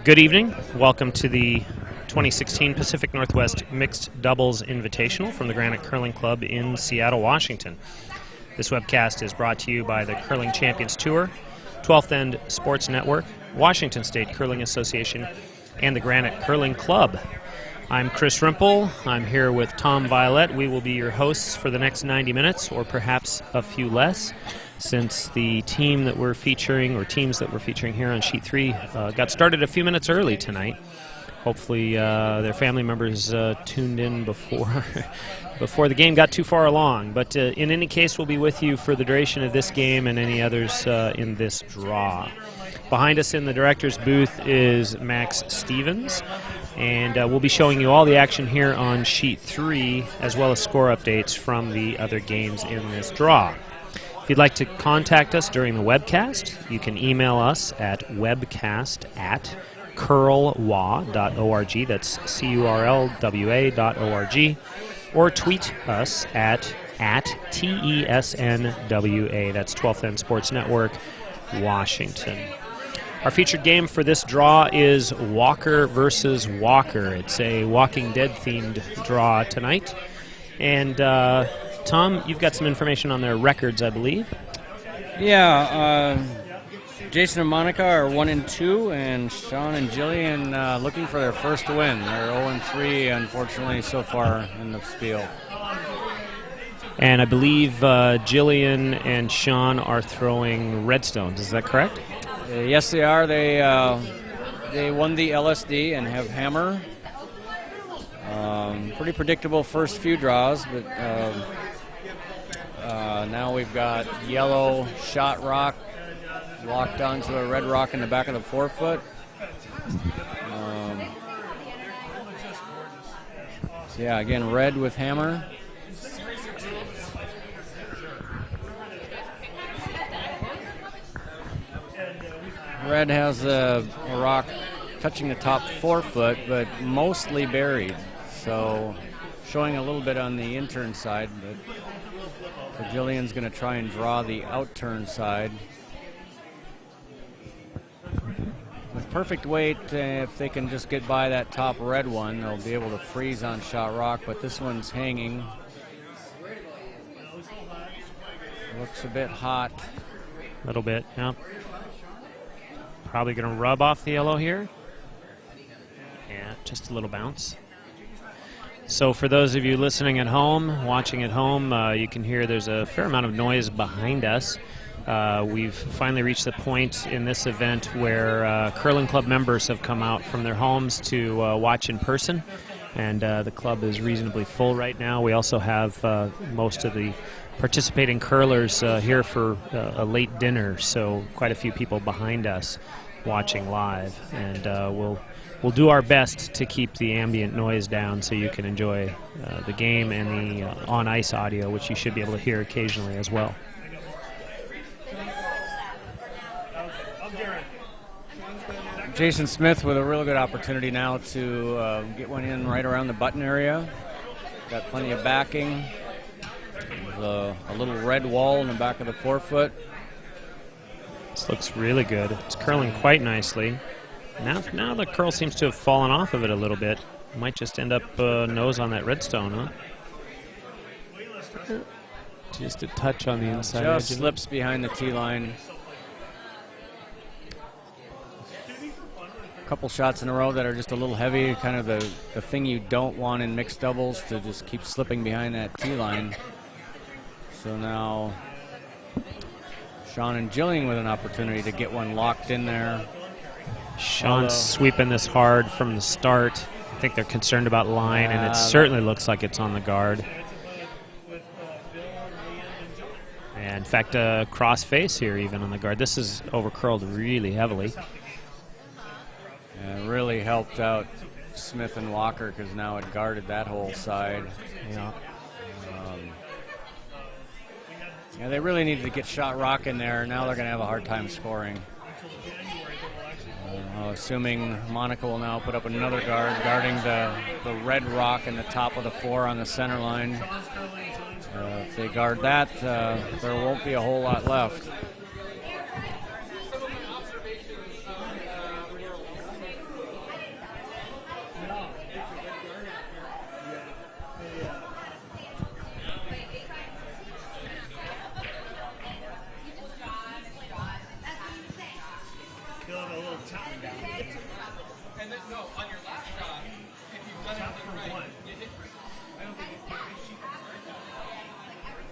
Good evening. Welcome to the 2016 Pacific Northwest Mixed Doubles Invitational from the Granite Curling Club in Seattle, Washington. This webcast is brought to you by the Curling Champions Tour, 12th End Sports Network, Washington State Curling Association, and the Granite Curling Club. I'm Chris Rimple. I'm here with Tom Violette. We will be your hosts for the next 90 minutes, or perhaps a few less, since the team that we're featuring, or teams that we're featuring here on Sheet 3, got started a few minutes early tonight. Hopefully their family members tuned in before before the game got too far along. But in any case, we'll be with you for the duration of this game and any others in this draw. Behind us in the director's booth is Max Stevens, and we'll be showing you all the action here on Sheet 3, as well as score updates from the other games in this draw. If you'd like to contact us during the webcast, you can email us at webcast@curlwa.org, that's curlwa.org, or tweet us at TESNWA, that's 12th End Sports Network, Washington. Our featured game for this draw is Walker versus Walker. It's a Walking Dead themed draw tonight. And Tom, you've got some information on their records, I believe. Yeah, Jason and Monica are 1-2, and Sean and Jillian looking for their first win. They're 0-3, unfortunately, so far in the spiel. And I believe Jillian and Sean are throwing Redstones. Is that correct? Yes, they are. They won the LSD and have hammer. Pretty predictable first few draws, but now we've got yellow shot rock locked onto a red rock in the back of the forefoot. Yeah, again, red with hammer. Red has a rock touching the top forefoot, but mostly buried. So showing a little bit on the intern side, but so Jillian's going to try and draw the outturn side. With perfect weight, if they can just get by that top red one, they'll be able to freeze on shot rock, but this one's hanging. Looks a bit hot. A little bit, yeah. Probably going to rub off the yellow here. Yeah, just a little bounce. So for those of you listening at home, watching at home, you can hear there's a fair amount of noise behind us. We've finally reached the point in this event where curling club members have come out from their homes to watch in person, and the club is reasonably full right now. We also have most of the participating curlers here for a late dinner, so quite a few people behind us watching live, and we'll do our best to keep the ambient noise down so you can enjoy the game and the on-ice audio, which you should be able to hear occasionally as well. Jason Smith with a real good opportunity now to get one in right around the button area. Got plenty of backing. A little red wall in the back of the forefoot. This looks really good. It's curling quite nicely. Now the curl seems to have fallen off of it a little bit. Might just end up nose on that redstone, huh? Just a touch on the inside. Just slips behind the tee line. A couple shots in a row that are just a little heavy, kind of the thing you don't want in mixed doubles, to just keep slipping behind that tee line. So now Sean and Jillian with an opportunity to get one locked in there. Sean's sweeping this hard from the start. I think they're concerned about line, and it certainly looks like it's on the guard. And in fact, cross face here even on the guard. This is over-curled really heavily. And it really helped out Smith and Walker because now it guarded that whole side. Yeah. Yeah, they really needed to get shot rock in there. Now they're going to have a hard time scoring. Assuming Monica will now put up another guard, guarding the red rock in the top of the four on the center line. If they guard that, there won't be a whole lot left.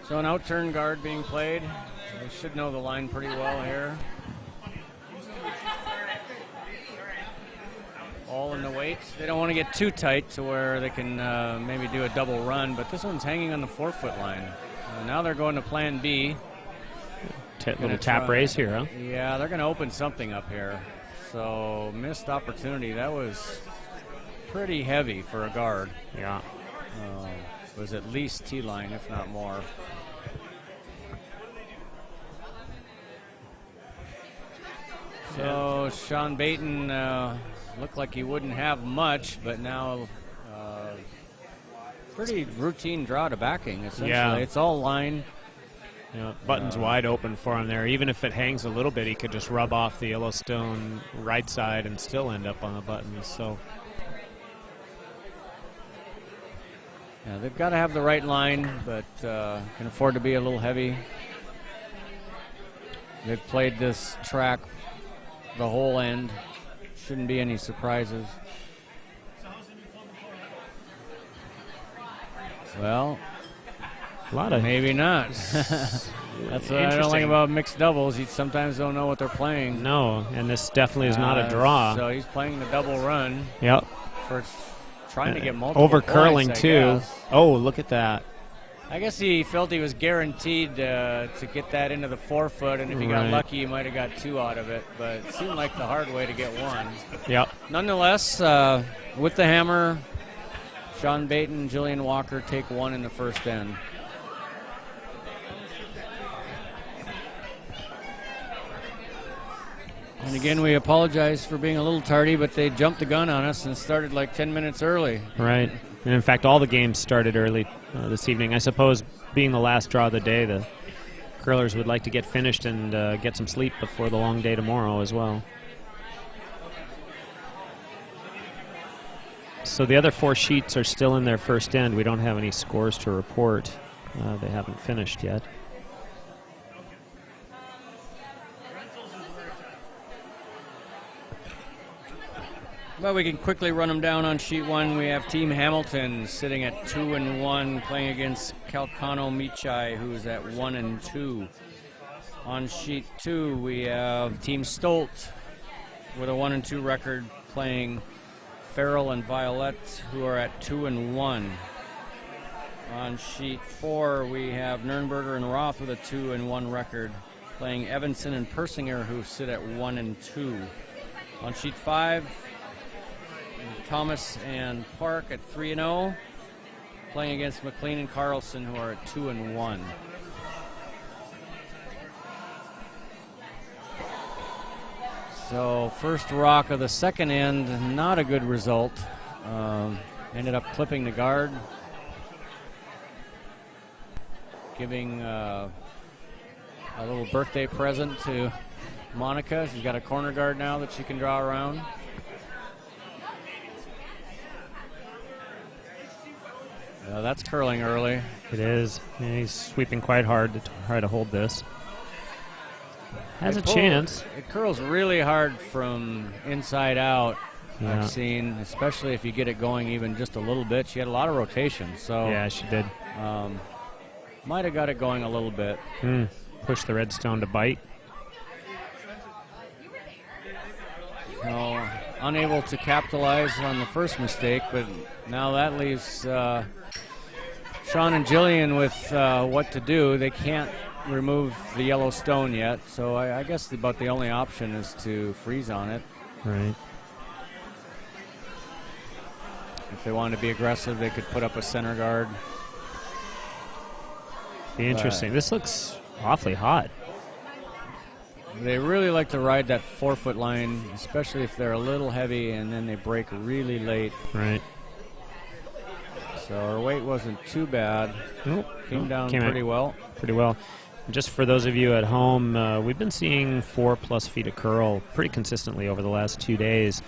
So an out-turn guard being played. They should know the line pretty well here. All in the weights. They don't want to get too tight to where they can maybe do a double run, but this one's hanging on the 4-foot line. Now they're going to plan B. Little tap raise here, huh? Yeah, they're going to open something up here. So missed opportunity. That was pretty heavy for a guard. Yeah. It was at least T-line, if not more. So Sean Baton looked like he wouldn't have much, but now pretty routine draw to backing, essentially. Yeah. It's all line. Yeah, button's wide open for him there. Even if it hangs a little bit, he could just rub off the Yellowstone right side and still end up on the buttons. So yeah, they've got to have the right line, but can afford to be a little heavy. They've played this track the whole end. Shouldn't be any surprises. Well, a lot of maybe not. That's what I don't like about mixed doubles. You sometimes don't know what they're playing. No, and this definitely is not a draw. So he's playing the double run. Yep. For trying to get multiple over curling points, too. Oh, look at that. I guess he felt he was guaranteed to get that into the 4-foot, and if he got lucky, he might have got 2 out of it. But it seemed like the hard way to get 1. Yep. Nonetheless, with the hammer, Sean Baton and Jillian Walker take 1 in the first end. And again, we apologize for being a little tardy, but they jumped the gun on us and started like 10 minutes early. Right. And in fact, all the games started early this evening. I suppose being the last draw of the day, the curlers would like to get finished and get some sleep before the long day tomorrow as well. So the other 4 sheets are still in their first end. We don't have any scores to report. They haven't finished yet. Well, we can quickly run them down on sheet 1. We have Team Hamilton sitting at 2-1, playing against Calcano Michai, who's at 1-2. On sheet 2, we have Team Stolt with a 1-2 record, playing Farrell and Violette, who are at 2-1. On sheet 4, we have Nurnberger and Roth with a 2-1 record, playing Evanson and Persinger, who sit at 1-2. On sheet 5, Thomas and Park at 3-0, playing against McLean and Carlson, who are at 2-1. So first rock of the second end, not a good result. Ended up clipping the guard, giving a little birthday present to Monica. She's got a corner guard now that she can draw around. That's curling early. It is. Yeah, he's sweeping quite hard to try to hold this. Has a chance. It curls really hard from inside out, Yeah. I've seen, especially if you get it going even just a little bit. She had a lot of rotation, so Yeah, she did. might have got it going a little bit. Push the redstone to bite. So, unable to capitalize on the first mistake, but now that leaves Sean and Jillian with what to do. They can't remove the yellow stone yet, so I guess about the only option is to freeze on it. Right. If they wanted to be aggressive, they could put up a center guard. Be interesting. This looks awfully hot. They really like to ride that 4-foot line, especially if they're a little heavy and then they break really late. Right. So our weight wasn't too bad. Came down pretty well. Pretty well. Just for those of you at home, we've been seeing 4+ feet of curl pretty consistently over the last 2 days.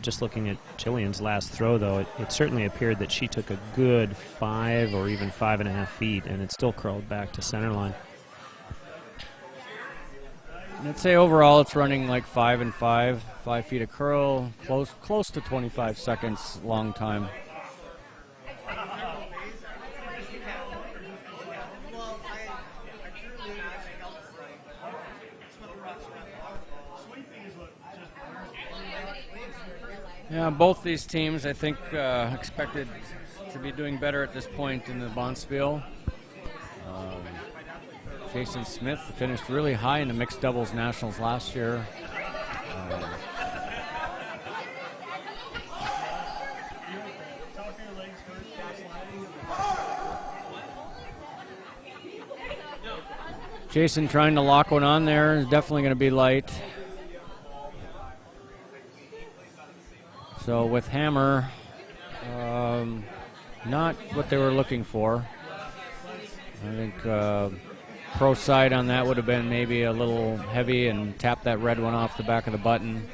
Just looking at Jillian's last throw, though, it certainly appeared that she took a good 5 or even 5.5 feet, and it still curled back to center line. I'd say overall it's running like 5 and 5, 5 feet of curl, close to 25 seconds long time. Yeah, both these teams, I think, expected to be doing better at this point in the Bonspiel. Jason Smith finished really high in the mixed doubles nationals last year. Jason trying to lock one on there is definitely going to be light. So with hammer, not what they were looking for. I think pro side on that would have been maybe a little heavy and tap that red one off the back of the button.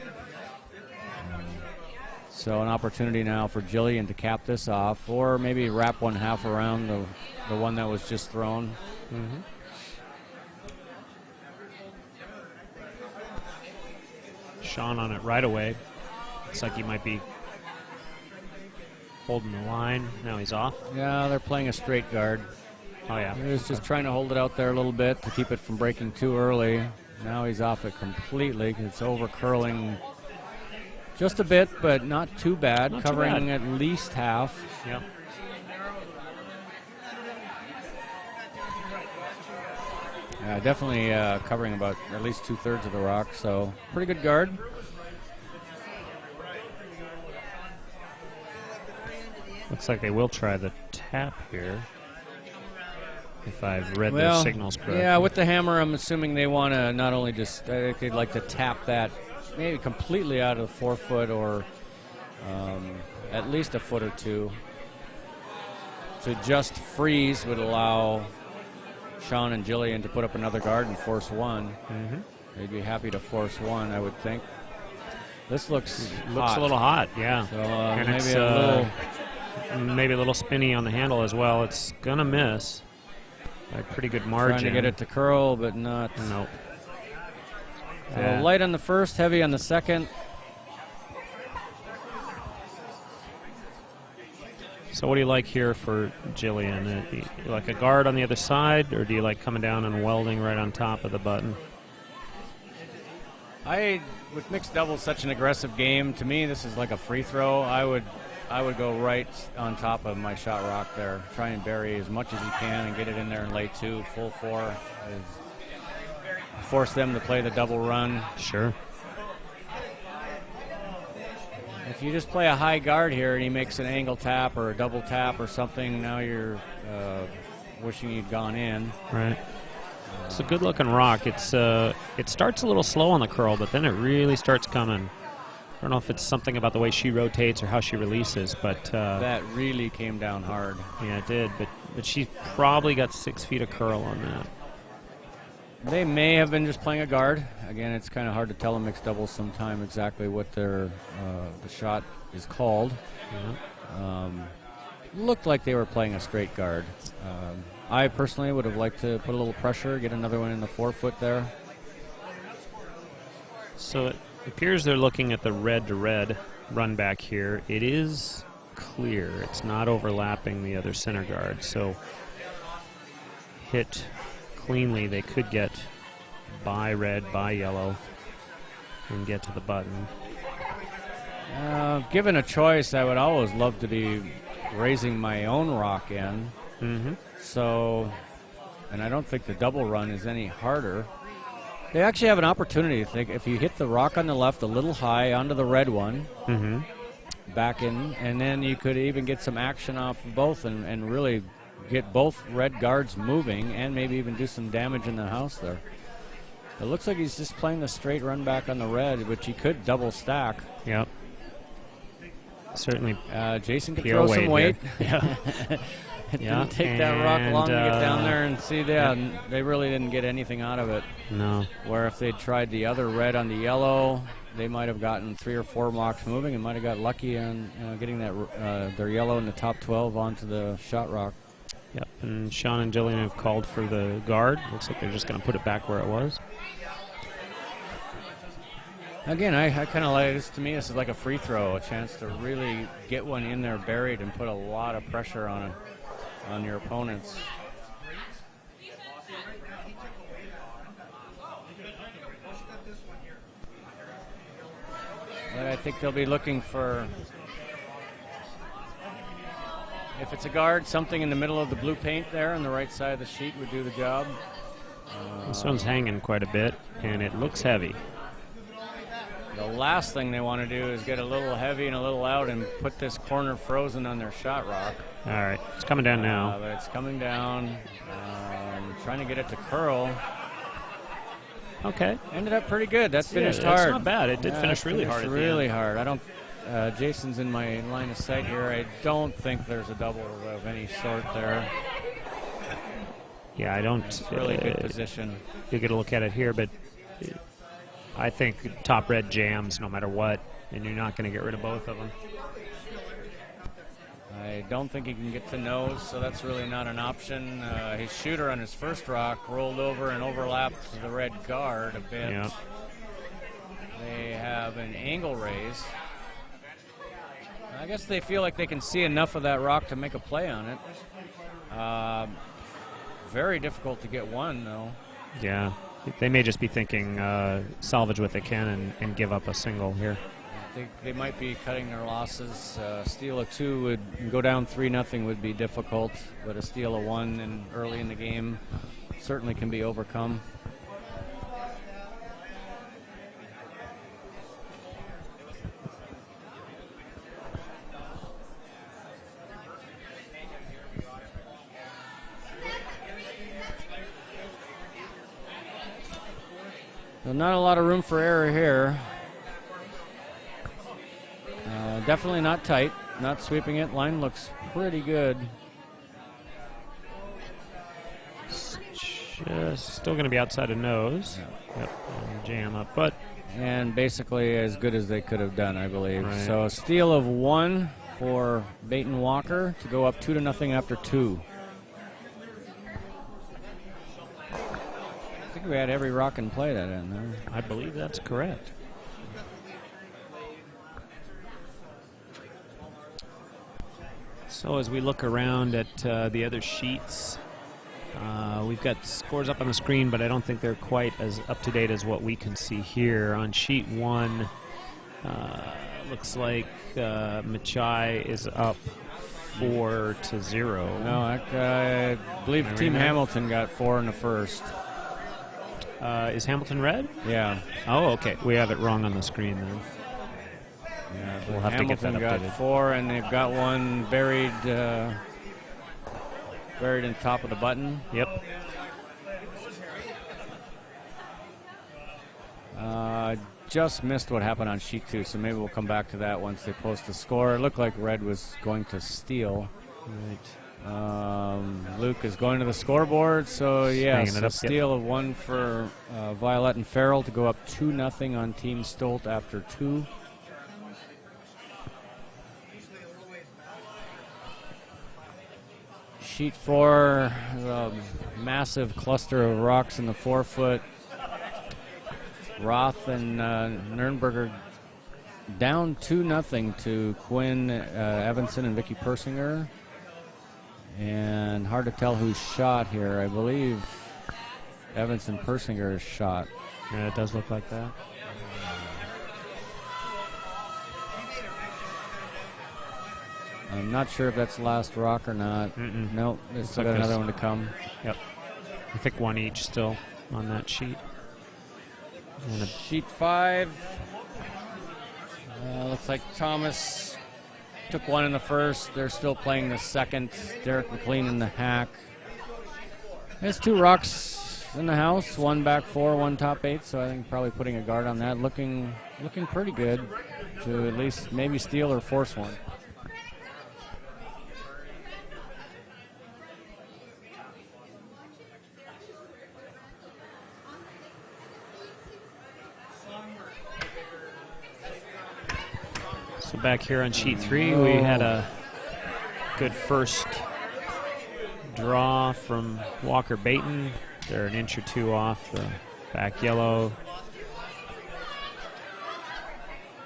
So an opportunity now for Jillian to cap this off, or maybe wrap one half around the one that was just thrown. Mm-hmm. Sean on it right away. Looks like he might be holding the line. Now he's off. Yeah, they're playing a straight guard. Oh, yeah. He was just trying to hold it out there a little bit to keep it from breaking too early. Now he's off it completely. It's over curling just a bit, but not too bad. Not covering too bad. at least half. Yep. Yeah, definitely covering about at least 2/3 of the rock, so pretty good guard. Looks like they will try the tap here, if I've read their signals correctly. Yeah, with the hammer, I'm assuming they want to not only just, I think they'd like to tap that maybe completely out of the 4 foot, or at least a foot or two. To just freeze would allow Sean and Jillian to put up another guard and force one. Mm-hmm. They'd be happy to force one, I would think. This looks a little hot, yeah. So and maybe it's maybe a little spinny on the handle as well. It's gonna miss by a pretty good margin. trying to get it to curl, but not. Nope. Light on the first, heavy on the second. So what do you like here for Jillian? You like a guard on the other side, or do you like coming down and welding right on top of the button? With mixed doubles, such an aggressive game, to me this is like a free throw. I would go right on top of my shot rock there. Try and bury as much as you can and get it in there and lay 2, full 4. Force them to play the double run. Sure. If you just play a high guard here and he makes an angle tap or a double tap or something, now you're wishing you'd gone in. Right. It's a good-looking rock. It starts a little slow on the curl, but then it really starts coming. I don't know if it's something about the way she rotates or how she releases, but that really came down hard. Yeah, it did. But she probably got 6 feet of curl on that. They may have been just playing a guard. Again, it's kind of hard to tell in mixed doubles sometime exactly what the shot is called. Yeah. Looked like they were playing a straight guard. I personally would have liked to put a little pressure, get another one in the 4 foot there. So it appears they're looking at the red-to-red run back here. It is clear. It's not overlapping the other center guard. So hit cleanly, they could get by red, by yellow, and get to the button. Given a choice, I would always love to be raising my own rock in. Mm-hmm. So, and I don't think the double run is any harder. They actually have an opportunity. If you hit the rock on the left a little high onto the red one, Mm-hmm. back in, and then you could even get some action off of both and really get both red guards moving and maybe even do some damage in the house there. It looks like he's just playing the straight run back on the red, which he could double stack. Yep. Certainly. Jason could throw some weight. Yeah. It Yeah, didn't take that rock long to get down and, there and see that. Yeah. They really didn't get anything out of it. No. Where if they'd tried the other red on the yellow, they might have gotten 3 or 4 rocks moving and might have got lucky on getting that their yellow in the top 12 onto the shot rock. Yep, and Sean and Jillian have called for the guard. Looks like they're just going to put it back where it was. Again, I kind of like this. To me, this is like a free throw, a chance to really get one in there buried and put a lot of pressure on your opponents. But I think they'll be looking for, if it's a guard, something in the middle of the blue paint there on the right side of the sheet would do the job. This one's hanging quite a bit, and it looks heavy. The last thing they want to do is get a little heavy and a little out and put this corner frozen on their shot rock. All right, it's coming down now. But it's coming down. Trying to get it to curl. Okay. Ended up pretty good. That finished that's hard. not bad. It did finish really hard. Really hard. I don't. Jason's in my line of sight here. I don't think there's a double of any sort there. Yeah, I don't. It's really good position. You get a look at it here, but I think top red jams no matter what, and you're not going to get rid of both of them. I don't think he can get to nose, so that's really not an option. His shooter on his first rock rolled over and overlapped the red guard a bit. Yep. They have an angle raise. I guess they feel like they can see enough of that rock to make a play on it. Very difficult to get one, though. Yeah. They may just be thinking salvage what they can and give up a single here. I think they might be cutting their losses. Steal of 2 would go down 3-0 would be difficult, but a steal of 1 and early in the game certainly can be overcome. So not a lot of room for error here. Definitely not tight, not sweeping it. Line looks pretty good. Just still going to be outside of nose. Yep, jam up, but. And basically as good as they could have done, I believe. Right. So a steal of 1 for Baton Walker to go up 2-0 after 2. I think we had every rock in play that end, huh? I believe that's correct. So as we look around at the other sheets, we've got scores up on the screen, but I don't think they're quite as up-to-date as what we can see here. On sheet 1, looks like Machai is up 4-0. No, I believe Team Hamilton got 4 in the first. Is Hamilton red? Yeah. Oh, okay. We have it wrong on the screen then. Yeah, we'll have to get that Hamilton updated. got 4, and they've got one buried in the top of the button. Yep. Just missed what happened on sheet 2, so maybe we'll come back to that once they post the score. It looked like red was going to steal. Right. Luke is going to the scoreboard, so yes, a steal yep. of 1 for Violet and Farrell to go up 2-0 on Team Stolt after 2. Sheet 4, a massive cluster of rocks in the 4-foot. Roth and Nurnberger down 2-0 to Quinn Evanson and Vicky Persinger. And hard to tell who's shot here. I believe Evanson Persinger is shot. Yeah, it does look like that. I'm not sure if that's the last rock or not. Nope, there's still got another one to come. Yep. I think 1 each still on that sheet. And Sheet 5. Looks like Thomas took 1 in the first. They're still playing the second. Derek McLean in the hack. There's 2 rocks in the house. 1 back 4, 1 top 8. So I think probably putting a guard on that. Looking pretty good to at least maybe steal or force 1. So back here on sheet 3, we had a good first draw from Walker Baton. They're an inch or 2 off the back yellow.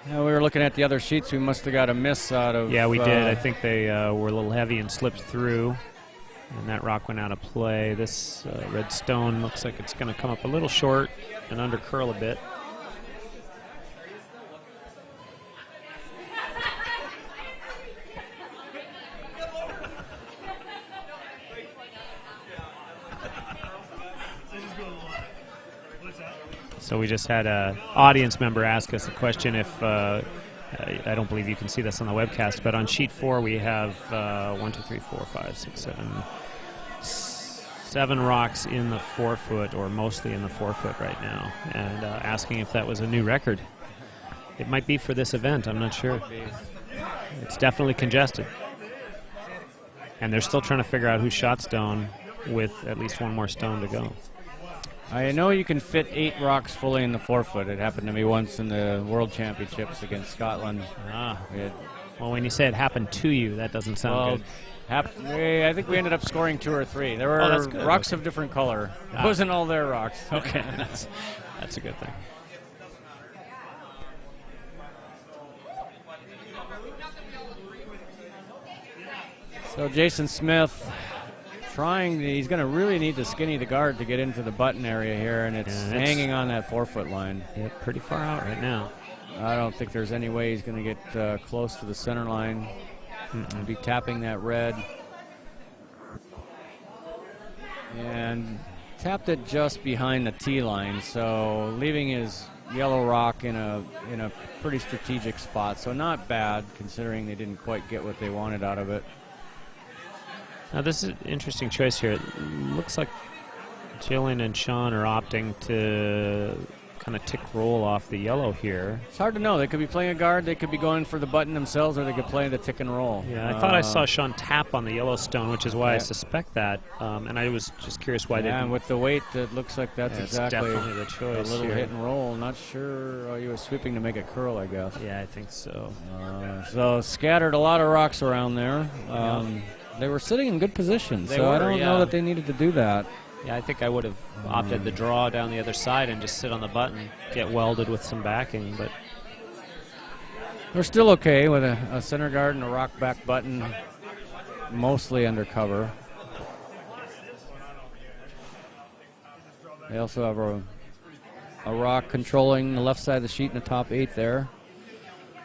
We were looking at the other sheets. We must have got a miss out of... Yeah, we did. I think they were a little heavy and slipped through, and that rock went out of play. This red stone looks like it's going to come up a little short and under curl a bit. So we just had an audience member ask us a question if, I don't believe you can see this on the webcast, but on sheet 4 we have 1, 2, 3, 4, 5, 6, 7 rocks in the 4-foot, or mostly in the 4-foot right now, and asking if that was a new record. It might be for this event, I'm not sure. It's definitely congested. And they're still trying to figure out who shot stone with at least one more stone to go. I know you can fit 8 rocks fully in the 4-foot. It happened to me once in the World Championships against Scotland. Well, when you say it happened to you, that doesn't sound good. I think we ended up scoring 2 or 3. There were rocks of different color. It wasn't all their rocks. Okay, that's a good thing. So Jason Smith he's going to really need to skinny the guard to get into the button area here, and it's hanging on that 4-foot line. Yeah, pretty far out right now. I don't think there's any way he's going to get close to the center line and be tapping that red. And tapped it just behind the tee line, so leaving his yellow rock in a pretty strategic spot. So not bad, considering they didn't quite get what they wanted out of it. Now this is an interesting choice here. It looks like Jillian and Sean are opting to kind of tick roll off the yellow here. It's hard to know. They could be playing a guard, they could be going for the button themselves, or they could play the tick and roll. Yeah, I thought I saw Sean tap on the yellow stone, which is why I suspect that. And I was just curious why they didn't. And with the weight, it looks like that's exactly definitely the choice. A little here. hit and roll. Not sure. Oh, he was sweeping to make it curl, I guess. Yeah, I think so. So scattered a lot of rocks around there. They were sitting in good position, so I don't know that they needed to do that. Yeah, I think I would have opted the draw down the other side and just sit on the button, get welded with some backing, but we're still okay with a center guard and a rock back button, mostly under cover. They also have a rock controlling the left side of the sheet in the top 8 there.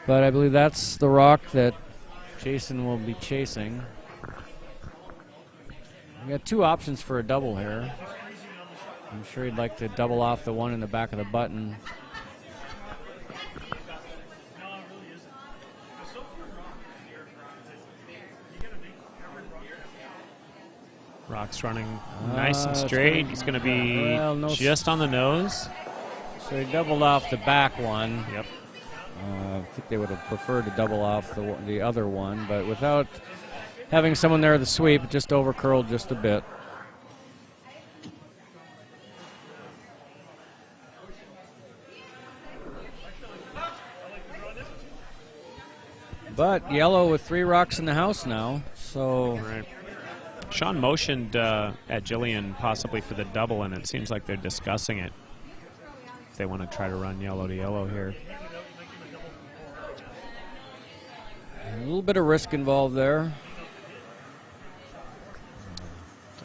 But I believe that's the rock that Jason will be chasing. We got 2 options for a double here. I'm sure he'd like to double off the one in the back of the button. rock's running nice and straight. He's going to be just on the nose. So he doubled off the back one. Yep. I think they would have preferred to double off the other one, but without having someone there the sweep, it just overcurled just a bit. But yellow with 3 rocks in the house now, so... Right. Sean motioned at Jillian possibly for the double, and it seems like they're discussing it. If they want to try to run yellow to yellow here. A little bit of risk involved there.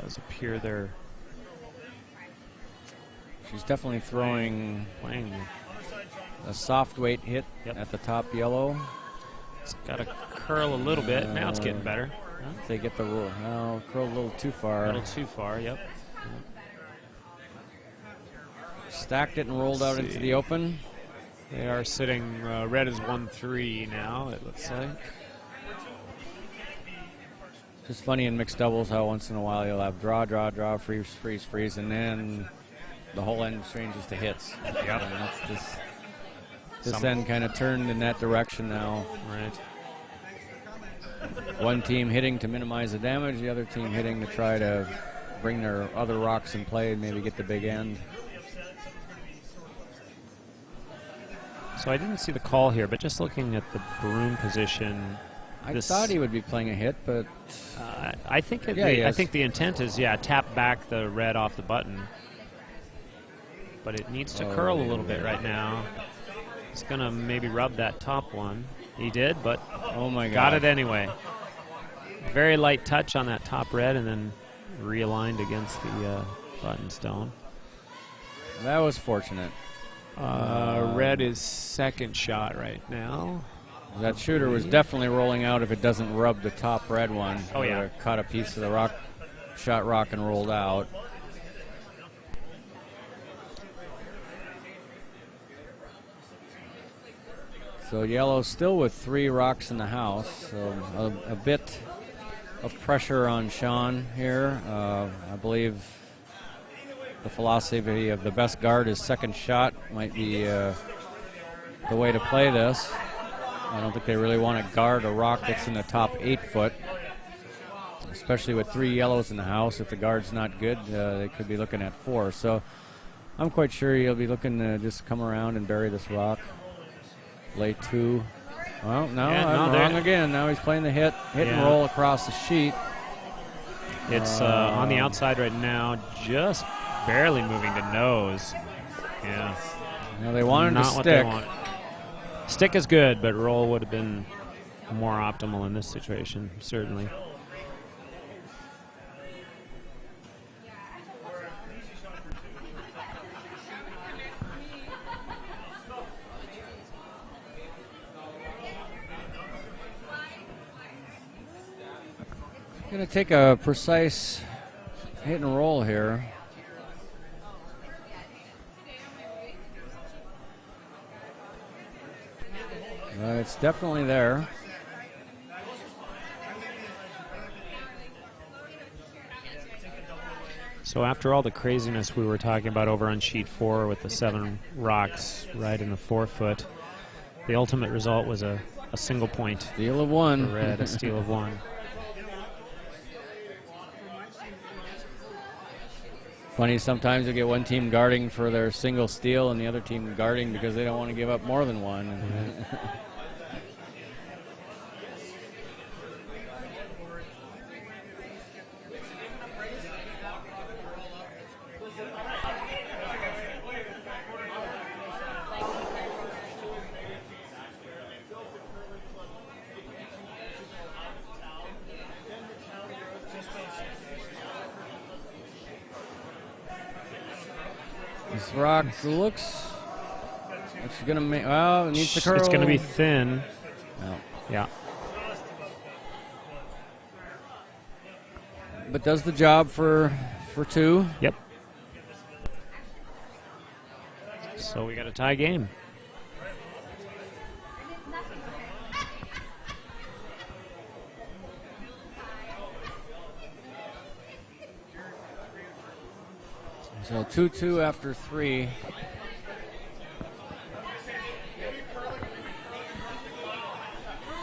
Does appear they're... She's definitely playing a soft weight hit at the top yellow. It's got to curl a little bit. Now it's getting better. They get the roll. No, curl a little too far. A little too far, yep. Stacked it and rolled out into the open. They are sitting, red is 1-3 now, it looks like. Just funny in mixed doubles how once in a while you'll have draw, draw, draw, freeze, freeze, freeze, and then the whole end changes to hits. Yep. And that's this end kind of turned in that direction now. Right. One team hitting to minimize the damage, the other team hitting to try to bring their other rocks in play and maybe get the big end. So I didn't see the call here, but just looking at the broom position, I thought he would be playing a hit, but I think the intent is tap back the red off the button, but it needs to curl a little bit right now. He's going to maybe rub that top one. He did, but oh my God, got it anyway. Very light touch on that top red, and then realigned against the button stone. That was fortunate. Red is second shot right now. That shooter was definitely rolling out if it doesn't rub the top red one. Oh yeah. Caught a piece of the rock, shot rock and rolled out. So yellow still with 3 rocks in the house. So a bit of pressure on Sean here. I believe the philosophy of the best guard is second shot might be the way to play this. I don't think they really want to guard a rock that's in the top 8 foot, especially with 3 yellows in the house. If the guard's not good, they could be looking at 4. So I'm quite sure he'll be looking to just come around and bury this rock. Lay 2. Well, no, I'm wrong again. Now he's playing the hit and roll across the sheet. It's on the outside right now, just barely moving to nose. Yeah. Now they wanted Not to what stick. they want. Stick is good, but roll would have been more optimal in this situation, certainly. Going to take a precise hit and roll here. It's definitely there. So after all the craziness we were talking about over on sheet 4 with the 7 rocks right in the 4 foot, the ultimate result was a single point. Steal of 1. For red, a steal of 1. Funny, sometimes you get one team guarding for their single steal and the other team guarding because they don't want to give up more than 1. Mm-hmm. This rock looks gonna make. Well, it needs to curl. It's gonna be thin. No. Yeah. But does the job for 2. Yep. So we got a tie game. So 2-2 after 3.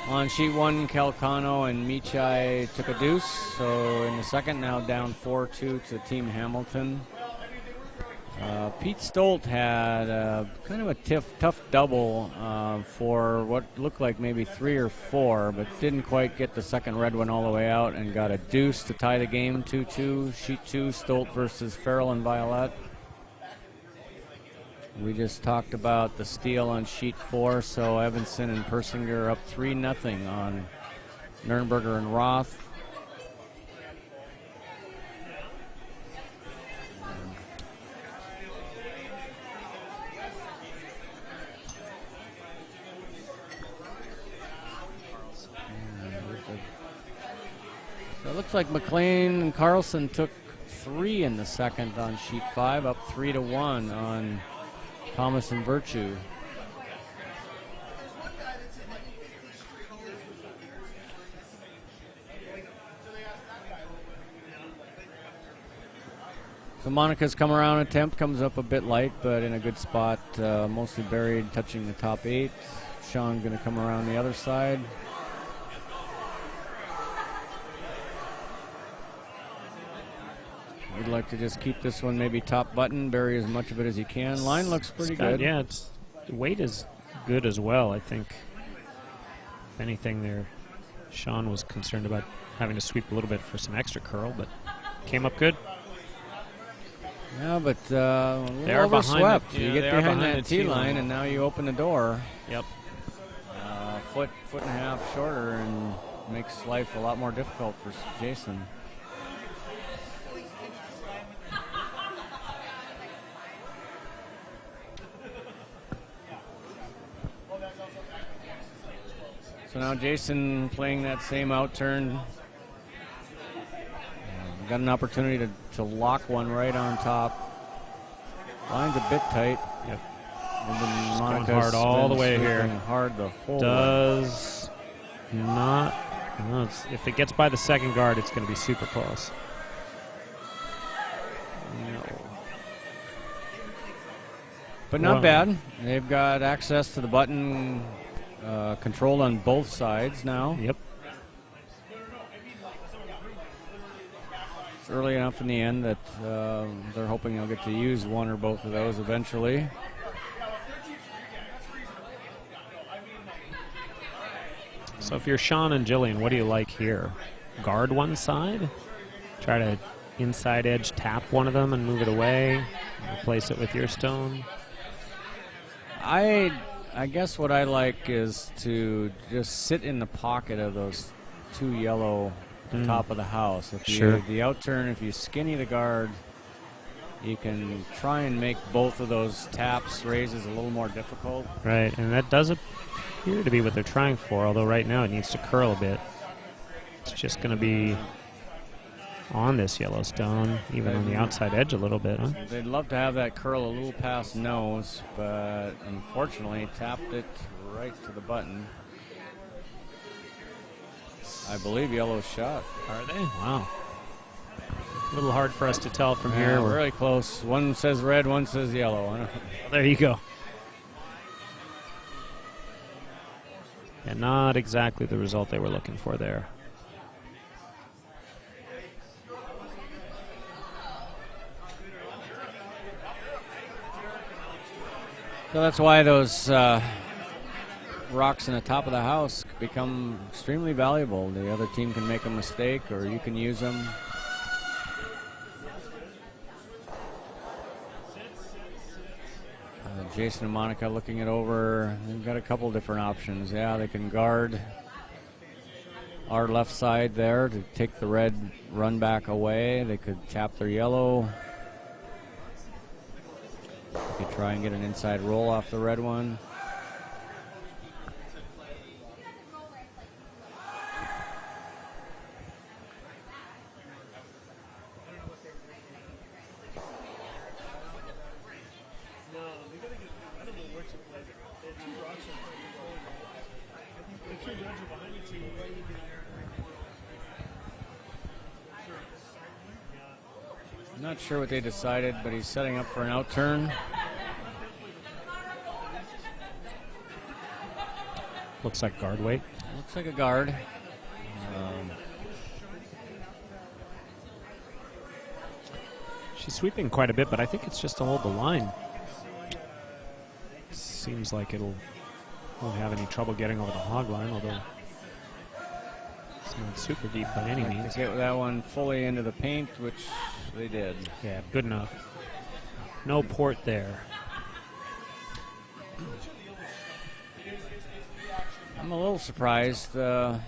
On sheet 1, Calcano and Michai took a deuce. So in the second, now down 4-2 to Team Hamilton. Pete Stolt had kind of a tough double for what looked like maybe 3 or 4, but didn't quite get the second red one all the way out and got a deuce to tie the game 2-2. Sheet 2, Stolt versus Farrell and Violet. We just talked about the steal on sheet 4, so Evanson and Persinger up 3-0 on Nurnberger and Roth. So it looks like McLean and Carlson took 3 in the second on sheet 5, up 3-1 on Thomas and Virtue. So Monica's come around attempt, comes up a bit light, but in a good spot, mostly buried, touching the top 8. Sean going to come around the other side. Would like to just keep this one maybe top button, bury as much of it as you can. Line looks pretty good. Yeah, the weight is good as well. I think, if anything, there, Sean was concerned about having to sweep a little bit for some extra curl, but came up good. Yeah, but a They are little overswept. behind You get behind that tee line, and now you open the door. Yep. Foot and a half shorter, and makes life a lot more difficult for Jason. So now Jason playing that same out turn. Got an opportunity to lock one right on top. Line's a bit tight. Yep. And then Just Monica's going hard all the way here. Hard the whole Does not. No, if it gets by the second guard, it's going to be super close. No. But not bad. They've got access to the button controlled on both sides now. Yep. It's early enough in the end that they're hoping they'll get to use one or both of those eventually. So if you're Sean and Jillian, what do you like here? Guard one side? Try to inside edge tap one of them and move it away? Replace it with your stone? I guess what I like is to just sit in the pocket of those two yellow at the top of the house. If you, the out turn, if you skinny the guard, you can try and make both of those taps, raises a little more difficult. Right, and that does appear to be what they're trying for, although right now it needs to curl a bit. It's just going to be on this yellow stone, even on the outside edge a little bit, huh? They'd love to have that curl a little past nose, but unfortunately tapped it right to the button. I believe yellow's shot. Are they? Wow. A little hard for us to tell from here. We're really close. One says red, one says yellow. There you go. Yeah, not exactly the result they were looking for there. So that's why those rocks in the top of the house become extremely valuable. The other team can make a mistake, or you can use them. Jason and Monica looking it over. They've got a couple different options. Yeah, they can guard our left side there to take the red run back away. They could tap their yellow. They could try and get an inside roll off the red one. Not sure what they decided, but he's setting up for an out turn. Looks like guard weight. Looks like a guard. She's sweeping quite a bit, but I think it's just to hold the line. Seems like won't have any trouble getting over the hog line, although it's not super deep by any means. To get that one fully into the paint, which they did. Yeah, good enough. No port there. I'm a little surprised. That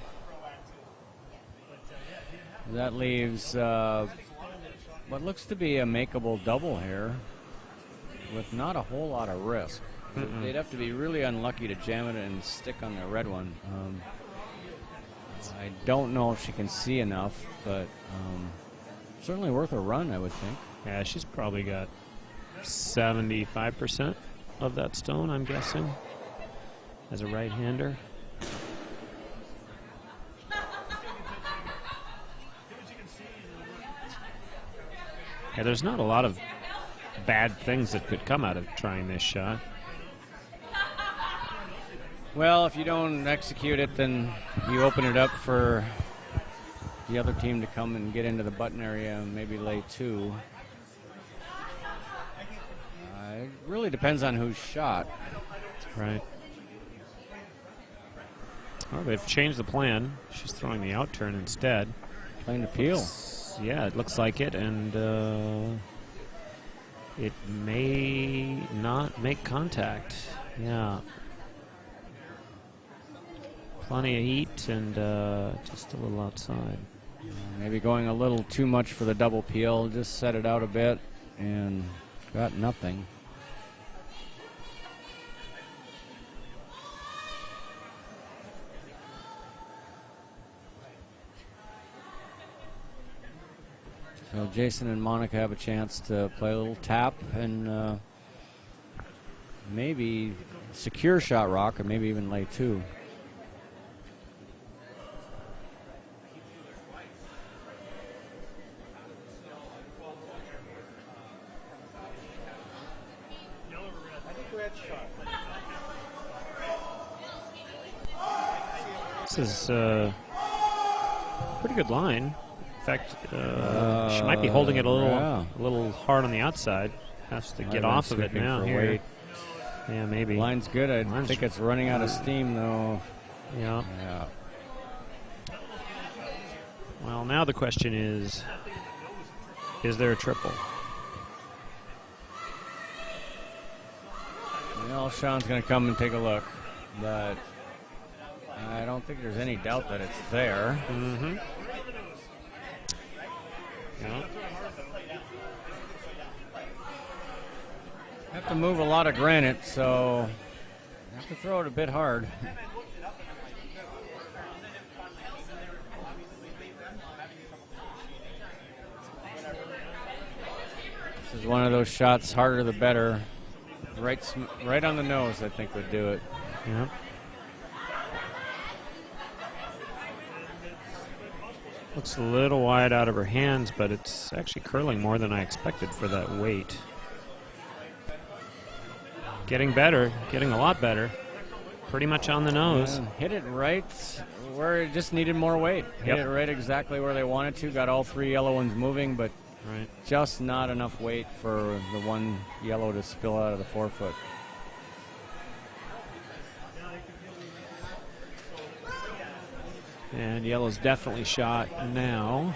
leaves what looks to be a makeable double here with not a whole lot of risk. They'd have to be really unlucky to jam it and stick on the red one. I don't know if she can see enough, but certainly worth a run, I would think. Yeah, she's probably got 75% of that stone, I'm guessing, as a right-hander. Yeah, there's not a lot of bad things that could come out of trying this shot. Well, if you don't execute it, then you open it up for the other team to come and get into the button area and maybe lay two. It really depends on who's shot. Right. Oh, they've changed the plan. She's throwing the out turn instead. Playing the peel. Yeah, it looks like it, and It may not make contact. Yeah. Plenty of heat and just a little outside. Maybe going a little too much for the double peel. Just set it out a bit and got nothing. So Jason and Monica have a chance to play a little tap and maybe secure shot rock, or maybe even lay two. This is a pretty good line. In fact, she might be holding it a little hard on the outside. Has to get off of it now here. Weight. Yeah, maybe. Line's good. I think it's running out of steam, though. Yeah. Well, now the question is there a triple? Well, Sean's going to come and take a look, but I don't think there's any doubt that it's there. Mm-hmm. Yeah. Have to move a lot of granite, so have to throw it a bit hard. This is one of those shots, harder the better. Right on the nose, I think, would do it. Yeah. Looks a little wide out of her hands, but it's actually curling more than I expected for that weight. Getting better, getting a lot better. Pretty much on the nose. Hit it right where it just needed more weight. Hit it right exactly where they wanted to. Got all three yellow ones moving, but just not enough weight for the one yellow to spill out of the forefoot. And yellow's definitely shot now.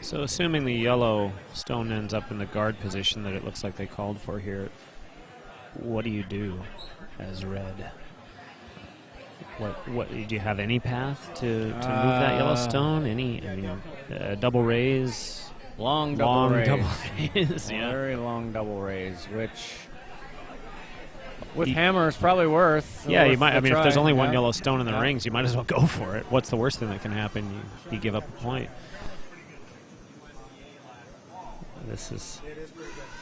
So assuming the yellow stone ends up in the guard position that it looks like they called for here, what do you do as red? What do you have any path to move that yellow stone? Double raise? Long double raise. Yeah. Very long double raise, which with hammer is probably worth. Yeah, you might. I mean, if there's only one yeah. yellow stone in the rings, you might as well go for it. What's the worst thing that can happen? You give up a point. This is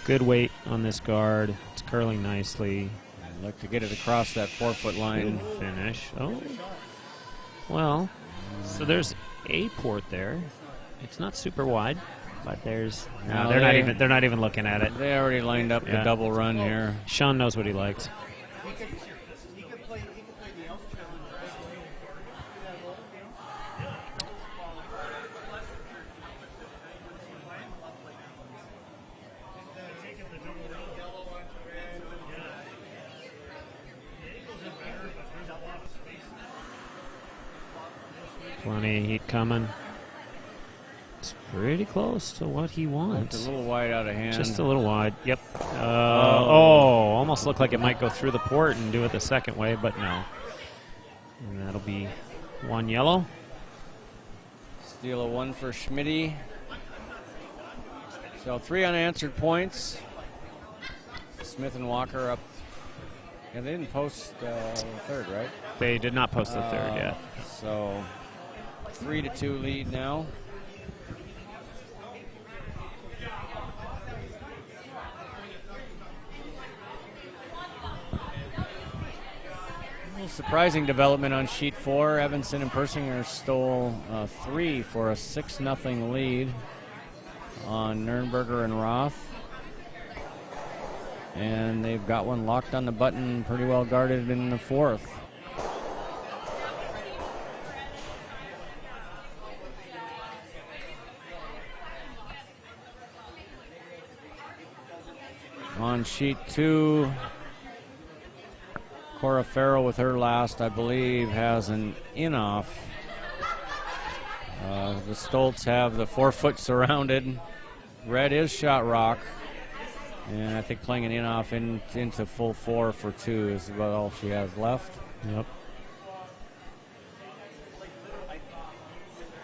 good weight on this guard. It's curling nicely. I'd like to get it across that forefoot line. Good finish. Oh, well. So there's a port there. It's not super wide, but there's. No, they're not even looking at it. They already lined up the double run here. Sean knows what he likes. Plenty of heat coming. It's pretty close to what he wants. It's a little wide out of hand. Just a little wide. Yep. Almost looked like it might go through the port and do it the second way, but no. And that'll be one yellow. Steal a one for Schmitty. So 3 unanswered points. Smith and Walker up. Yeah, they didn't post third, right? They did not post the third yet. So 3-2 lead now. A little surprising development on sheet 4. Evanson and Persinger stole 3 for a 6-0 lead on Nurnberger and Roth. And they've got one locked on the button, pretty well guarded in the 4th. On sheet 2, Cora Farrell with her last, I believe, has an in-off. The Stoltz have the 4-foot surrounded. Red is shot rock. And I think playing an in-off into full 4 for 2 is about all she has left. Yep.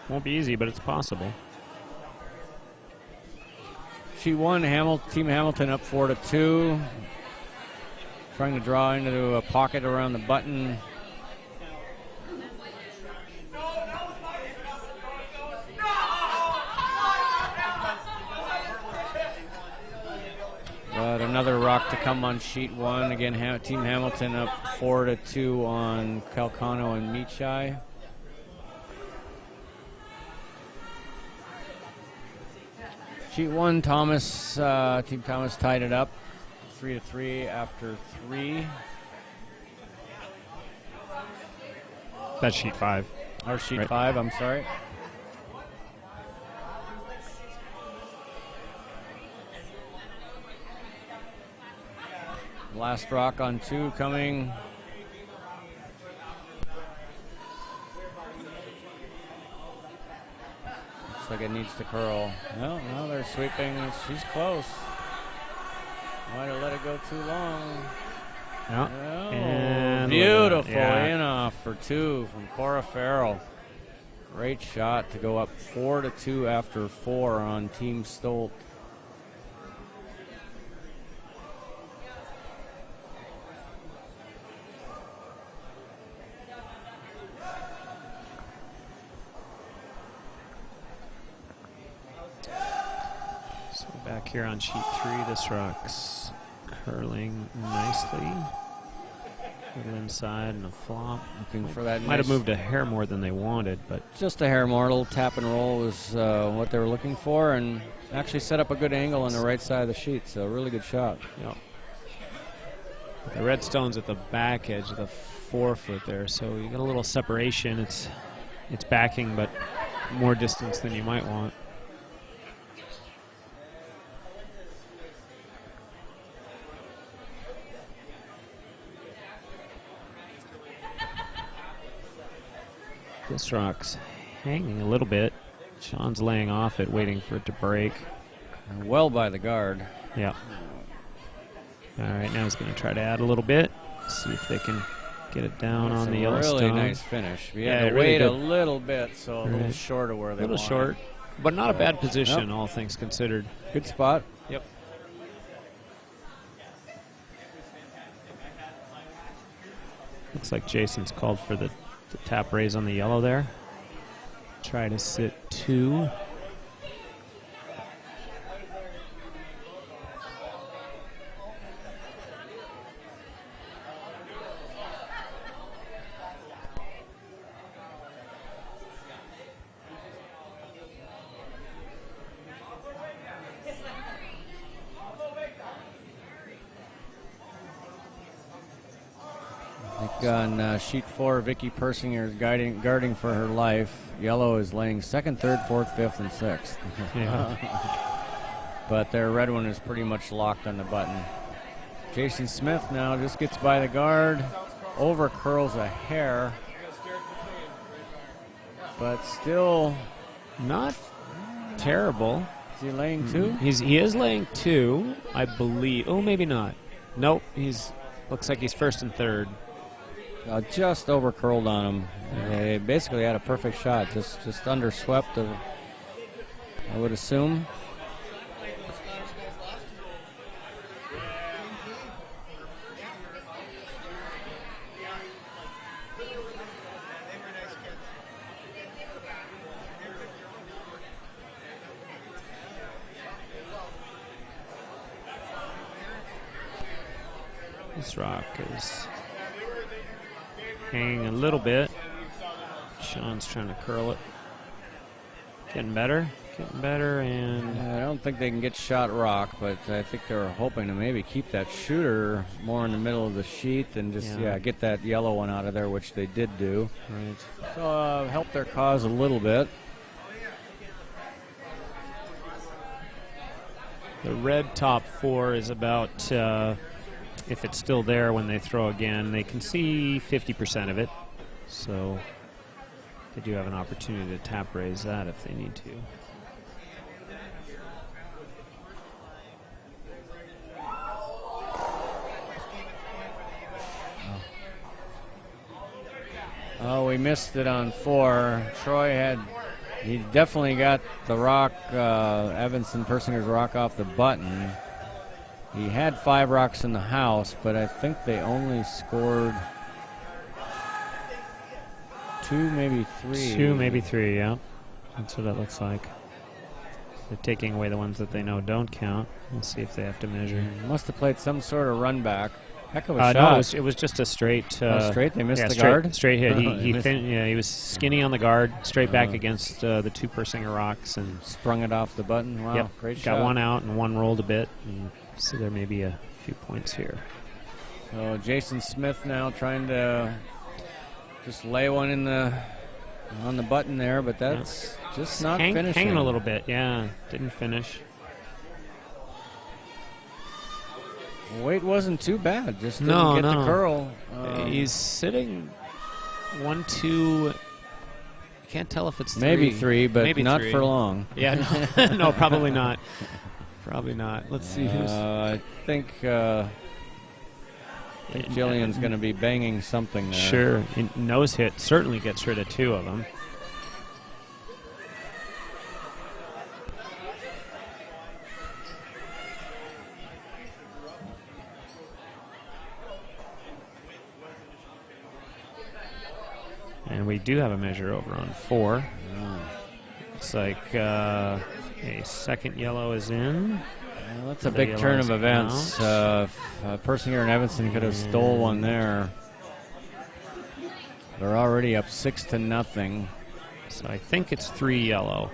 Won't be easy, but it's possible. Sheet 1, Team Hamilton up 4-2. Trying to draw into a pocket around the button. But another rock to come on sheet 1. Again, Team Hamilton up 4-2 on Calcano and Michai. Sheet 1, Team Thomas tied it up 3-3 after 3. That's sheet 5. Or sheet 5, I'm sorry. Last rock on 2 coming. Looks like it needs to curl. No, they're sweeping. She's close. Might have let it go too long. Yeah. Oh, And beautiful yeah. in-off for 2 from Cora Farrell. Great shot to go up 4-2 after 4 on Team Stolt. So back here on sheet 3, this rock's curling nicely. A little inside and a flop. Looking for that. Might have moved a hair more than they wanted, but just a hair more. A little tap and roll was what they were looking for, and actually set up a good angle on the right side of the sheet. So a really good shot. Yep. The red stone's at the back edge of the 4-foot there, so you get a little separation. It's backing, but more distance than you might want. This rock's hanging a little bit. Sean's laying off it, waiting for it to break. Well by the guard. Yeah. All right, now he's going to try to add a little bit. See if they can get it down on the yellow really stone. Nice finish. We Yeah, had to really wait good. a little bit, so a little short of where they A little wanted. short, but not a bad position, Yep. all things considered. Good spot. Yep. Looks like Jason's called for the tap raise on the yellow there. Try to sit 2. On sheet 4, Vicky Persinger is guarding for her life. Yellow is laying 2nd, 3rd, 4th, 5th, and 6th. Yeah. But their red one is pretty much locked on the button. Jason Smith now just gets by the guard, over curls a hair, but still Not terrible. is he laying 2? He is laying 2, I believe. Oh, maybe not. Nope. Looks like he's 1st and 3rd. Just over curled on him. They basically had a perfect shot, just underswept, I would assume. This rock is hanging a little bit. Sean's trying to curl it. Getting better, and I don't think they can get shot rock, but I think they're hoping to maybe keep that shooter more in the middle of the sheet and just get that yellow one out of there, which they did do. right. So help their cause a little bit. The red top 4 is about, if it's still there when they throw again, they can see 50% of it. So they do have an opportunity to tap raise that if they need to. Oh, we missed it on 4. Troy he definitely got the rock, Evanson Persinger's rock off the button. He had 5 rocks in the house, but I think they only scored 2, maybe 3. 2, maybe 3, yeah. That's what that looks like. They're taking away the ones that they know don't count. We'll see if they have to measure. Must have played some sort of run back. Heck of a shot. No, it was just a straight. Straight? They missed the straight, guard? Straight hit. He was skinny on the guard, straight back against the 2 Persinger rocks. And sprung it off the button. Wow, yep, great shot. Got one out and one rolled a bit. And so there may be a few points here. So Jason Smith now trying to just lay one on the button there, but that's just not finishing. Hanging a little bit, yeah. Didn't finish. Weight wasn't too bad. Just didn't get the curl. He's sitting 1, 2. Can't tell if it's 3. Maybe 3, but maybe not 3. for long. Yeah, no, probably not. Probably not. Let's see who's. I think Jillian's going to be banging something there. Sure. Nose hit certainly gets rid of 2 of them. And we do have a measure over on 4. Looks like a second yellow is in. Well, that's a big turn of events. Persinger and Evanson could have stole one there. They're already up 6-0. So I think it's 3 yellow.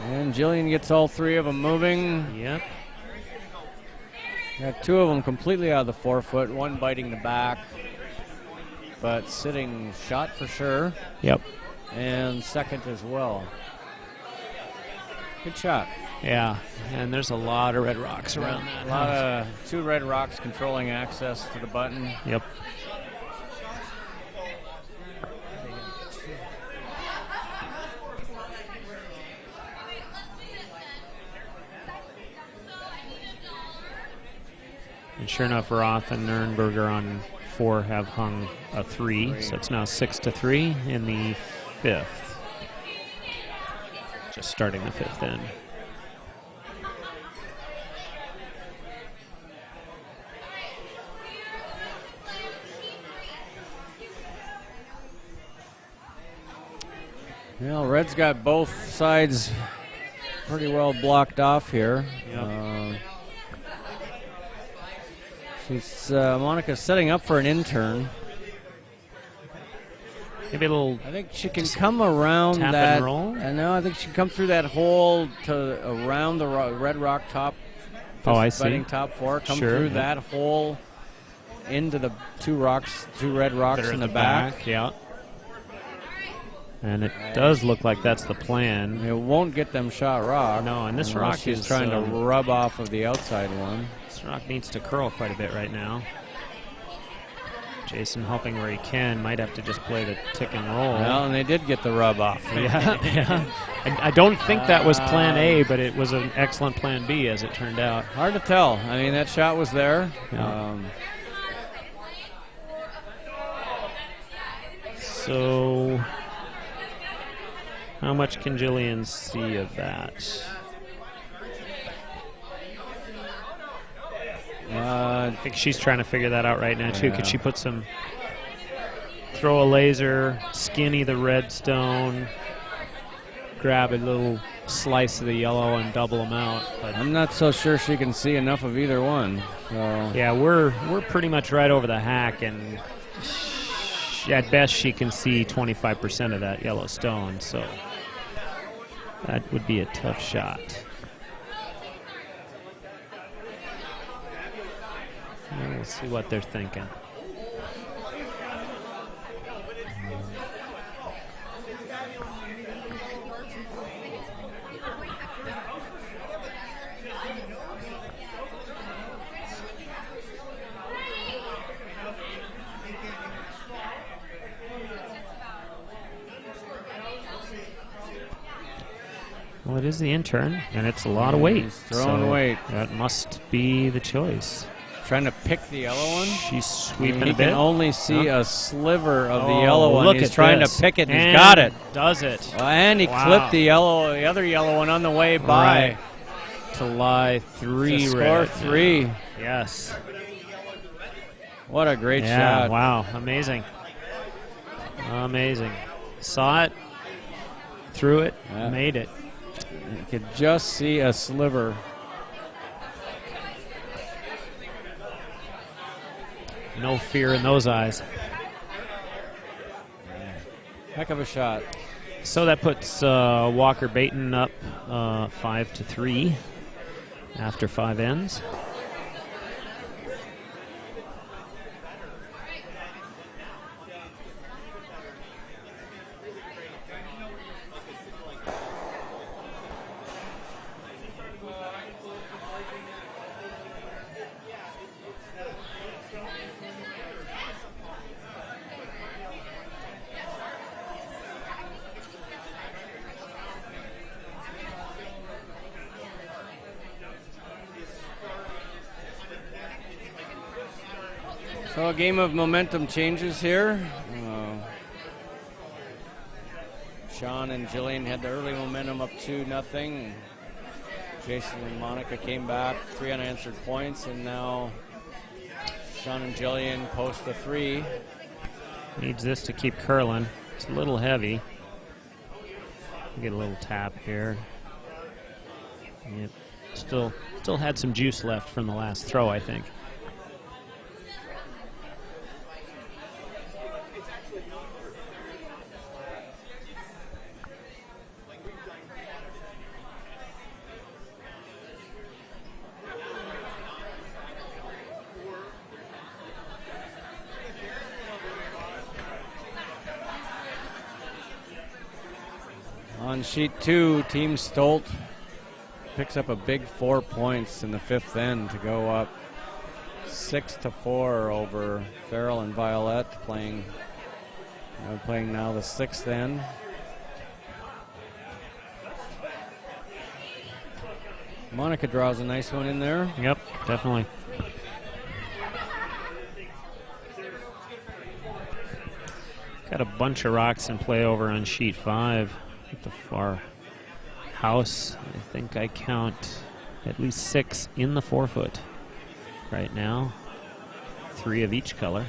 And Jillian gets all 3 of them moving. Yep. Got 2 of them completely out of the 4-foot, 1 biting the back, but sitting shot for sure. Yep. And second as well. Good shot. Yeah, and there's a lot of red rocks around that. A lot of 2 red rocks controlling access to the button. Yep. And sure enough, Roth and Nurnberger on 4 have hung a 3, so it's now 6-3 in the 5th. Just starting the 5th end. Well, Red's got both sides pretty well blocked off here. Yep. Monica's setting up for an in-turn. Maybe a little. I think she can come around tap that. and roll. No, I think she can come through that hole to around the red rock top. Oh, I see. Betting top 4. Come Sure, through yeah. that hole into the 2 red rocks in the back. Yeah. And it does look like that's the plan. It won't get them shot rock. No, and this rock is is trying to rub off of the outside one. This rock needs to curl quite a bit right now. Jason helping where he can, might have to just play the tick and roll. Well, and they did get the rub off. Yeah. I don't think that was plan A, but it was an excellent plan B as it turned out. Hard to tell. I mean, that shot was there. Yeah. So how much can Jillian see of that? I think she's trying to figure that out right now, too. Could she throw a laser, skinny the red stone, grab a little slice of the yellow and double them out? But I'm not so sure she can see enough of either one. So. Yeah, we're pretty much right over the hack, and at best she can see 25% of that yellow stone, so that would be a tough shot. And we'll see what they're thinking. Well, it is the intern, and it's a lot of weight. He's throwing weight. That must be the choice. Trying to pick the yellow one. She's sweeping He a bit. can only see a sliver of the yellow one. Look He's at trying this. to pick it. And he's got it. Does it. Well, and he clipped the other yellow one on the way by. Right. To lie 3 to red. score 3. Yes. What a great Yeah, shot. wow. Amazing. Amazing. Saw it, threw it, made it. You could just see a sliver. No fear in those eyes. Heck of a shot. So that puts Walker Baton up 5-3 after 5 ends. So a game of momentum changes here. Sean and Jillian had the early momentum up 2-0. Jason and Monica came back, 3 unanswered points, and now Sean and Jillian post a 3. Needs this to keep curling. It's a little heavy. Get a little tap here. Yep. Still had some juice left from the last throw, I think. On sheet 2, Team Stolt picks up a big 4 points in the 5th end to go up 6-4 over Farrell and Violette, playing now the 6th end. Monica draws a nice one in there. Yep, definitely. Got a bunch of rocks in play over on sheet 5 at the far house. I think I count at least 6 in the 4-foot right now. 3 of each color.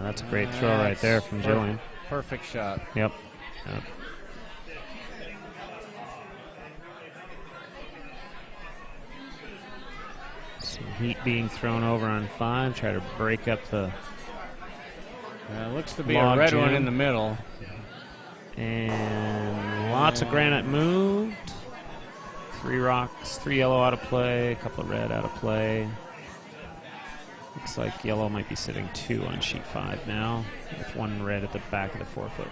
That's a great throw right there from Jillian. Perfect shot. Yep. Some heat being thrown over on 5. Try to break up the looks to be a red one in the middle. And lots of granite moved. 3 rocks, 3 yellow out of play, a couple of red out of play. Looks like yellow might be sitting 2 on sheet 5 now, with 1 red at the back of the 4-foot.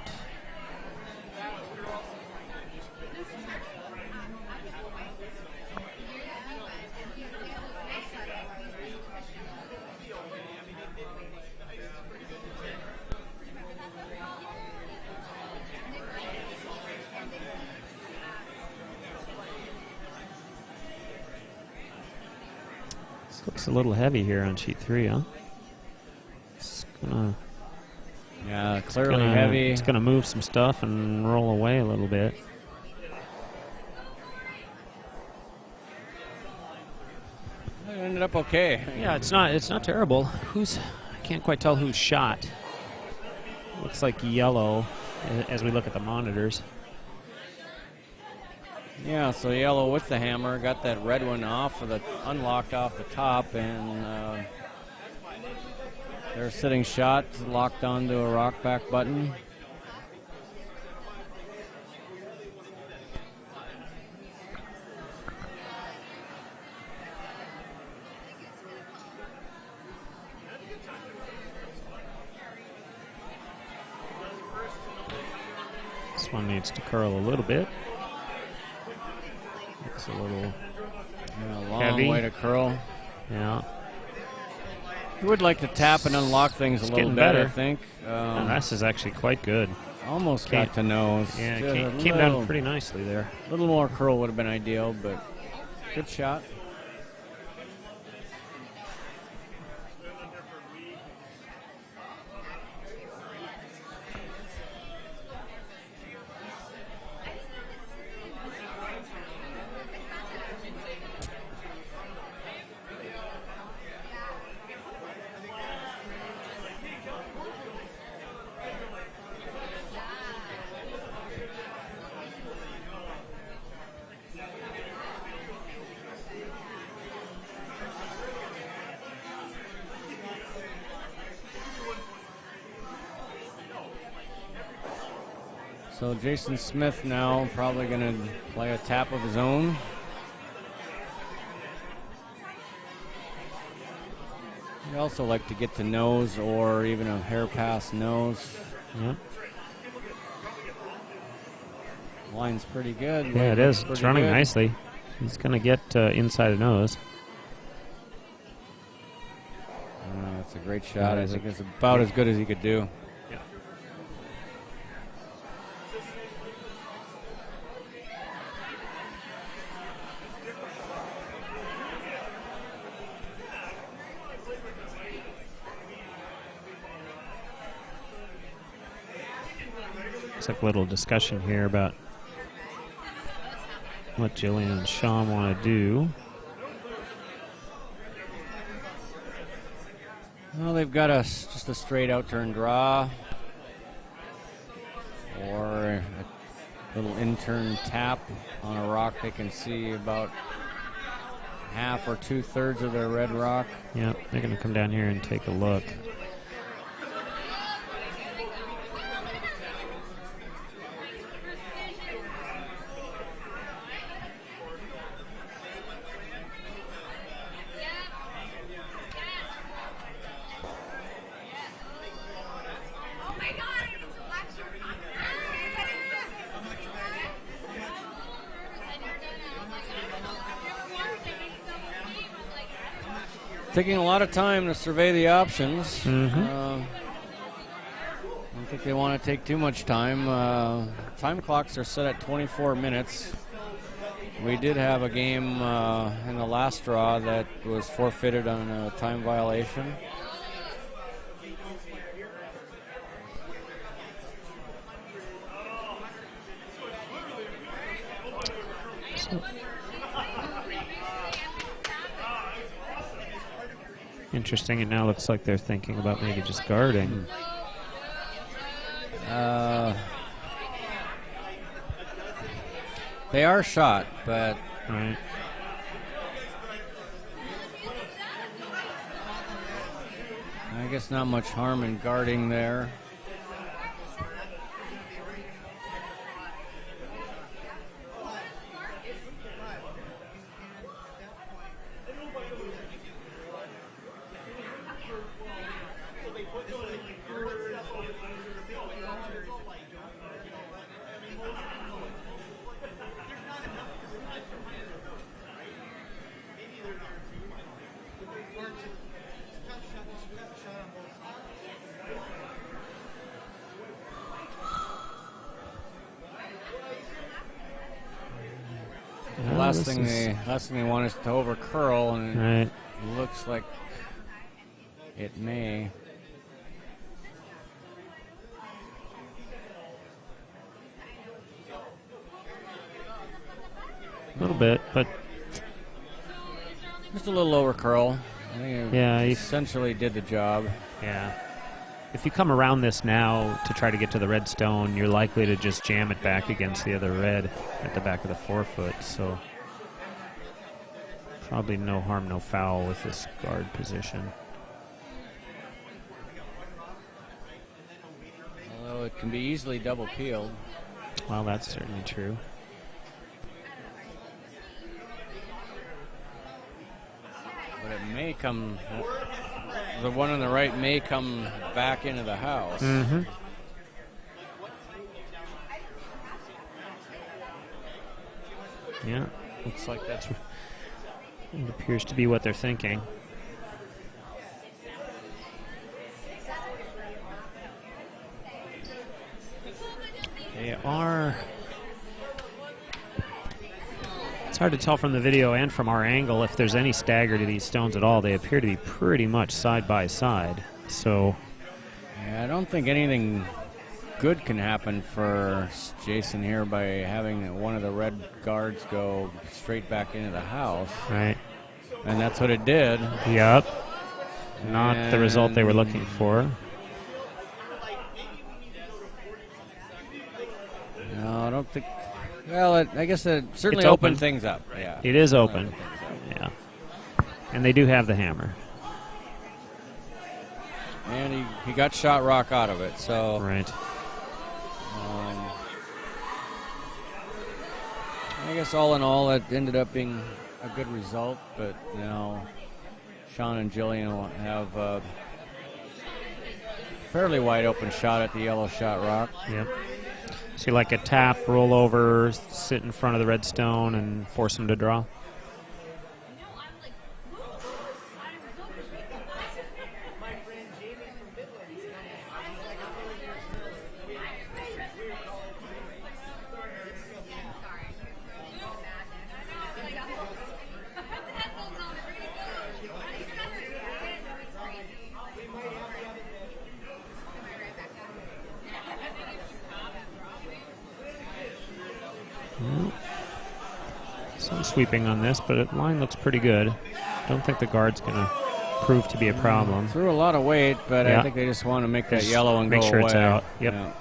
Looks a little heavy here on sheet 3, huh? It's gonna, clearly heavy. It's gonna move some stuff and roll away a little bit. It ended up okay. Yeah, it's not terrible. I can't quite tell who's shot. Looks like yellow as we look at the monitors. Yeah, so yellow with the hammer got that red one unlocked off the top, and they're sitting shot locked onto a rock back button. This one needs to curl a little bit. It's a little long heavy. way to curl. Yeah. You would like to tap and unlock things a little better, I think. This is actually quite good. Almost got to nose. Yeah, it came down pretty nicely there. A little more curl would have been ideal, but good shot. So Jason Smith now probably going to play a tap of his own. He'd also like to get to nose or even a hair past nose. Yep. Line's pretty good. Yeah, it is. It's running nicely. He's going to get inside the nose. That's a great shot. I think it's about as good as he could do. Looks like a little discussion here about what Jillian and Sean want to do. Well, they've got just a straight out turn draw or a little in-turn tap on a rock. They can see about half or 2/3 of their red rock. Yep, they're going to come down here and take a look. Taking a lot of time to survey the options. Mm-hmm. I don't think they want to take too much time. Time clocks are set at 24 minutes. We did have a game in the last draw that was forfeited on a time violation. Interesting, it now looks like they're thinking about maybe just guarding. They are shot, but right. I guess not much harm in guarding there. Last thing they want is to over curl, and it looks like it may. A little bit, but just a little over curl. I think he essentially did the job. Yeah. If you come around this now to try to get to the red stone, you're likely to just jam it back against the other red at the back of the 4-foot. So probably no harm, no foul with this guard position. Although it can be easily double peeled. Well, that's certainly true. But it may come, the one on the right may come back into the house. Mm-hmm. Yeah, looks like it appears to be what they're thinking. They are. It's hard to tell from the video and from our angle if there's any stagger to these stones at all. They appear to be pretty much side by side. So, yeah, I don't think anything good can happen for Jason here by having one of the red guards go straight back into the house. Right. And that's what it did. Yep. Not the result they were looking for. No, I don't think. Well, I guess it certainly It's opened open. things up. Yeah. It is open. Yeah. And they do have the hammer. And he got shot rock out of it. So. Right. I guess all in all, it ended up being a good result. But now, Sean and Jillian will have a fairly wide open shot at the yellow shot rock. Yep. So you like a tap, roll over, sit in front of the red stone, and force them to draw? Some sweeping on this, but the line looks pretty good. Don't think the guard's going to prove to be a problem. Threw a lot of weight, but I think they just want to make that yellow and make go sure away. It's out. Yep. Yeah.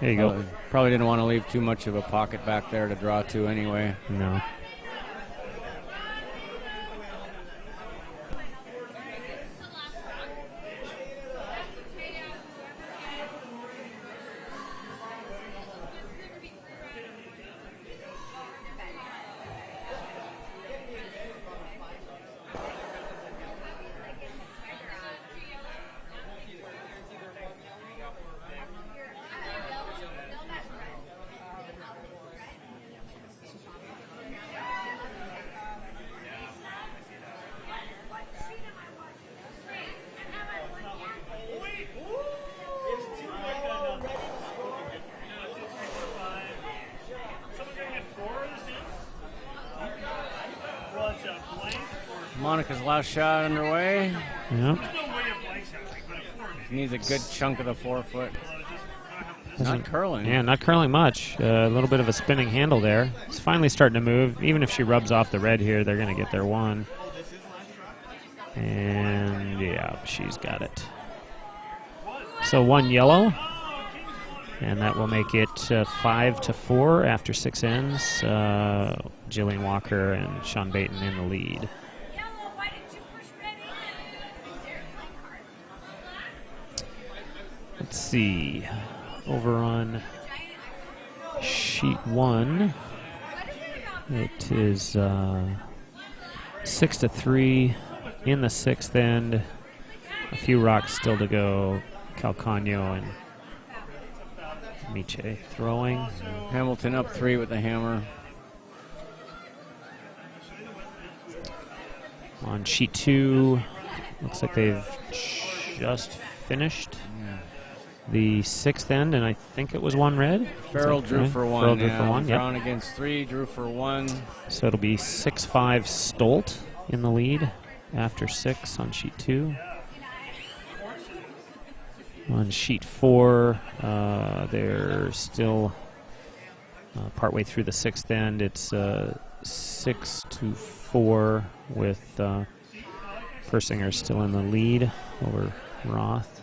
There you go. Probably didn't want to leave too much of a pocket back there to draw to anyway. No. Monica's last shot underway. Yep. Needs a good chunk of the 4 foot. Not curling. Yeah, not curling much. A little bit of a spinning handle there. It's finally starting to move. Even if she rubs off the red here, they're going to get their one. And yeah, she's got it. So 1 yellow. And that will make it 5-4 after 6 ends. Jillian Walker and Sean Baton in the lead. Let's see. Over on sheet 1, it is 6-3 in the 6th end. A few rocks still to go. Calcagno and Miche throwing. Hamilton up 3 with the hammer. On sheet 2, looks like they've just finished the 6th end, and I think it was 1 red. Farrell drew for 1. Farrell drew for 1, yep. Brown against 3, drew for 1. So it'll be 6-5 Stolt in the lead after 6 on sheet 2. On sheet 4, they're still partway through the 6th end. It's 6-4 with Persinger still in the lead over Roth.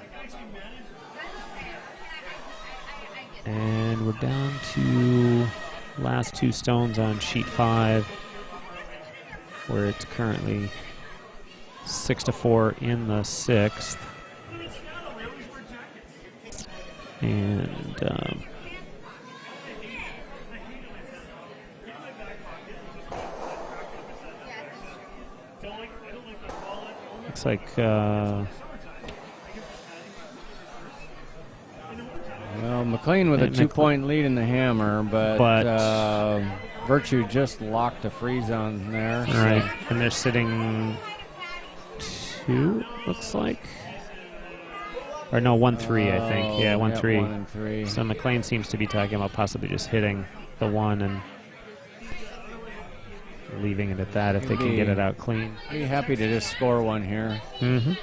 And we're down to last 2 stones on sheet 5, where it's currently 6-4 in the 6th. And looks like well, McLean with a 2-point lead in the hammer, but Virtue just locked a free zone there. All right, and they're sitting 2, looks like. Or no, 1-3, I think. Yeah, 1-3. 1 and 3. So McLean seems to be talking about possibly just hitting the 1 and leaving it at that if they can get it out clean. Be happy to just score 1 here. Mm-hmm.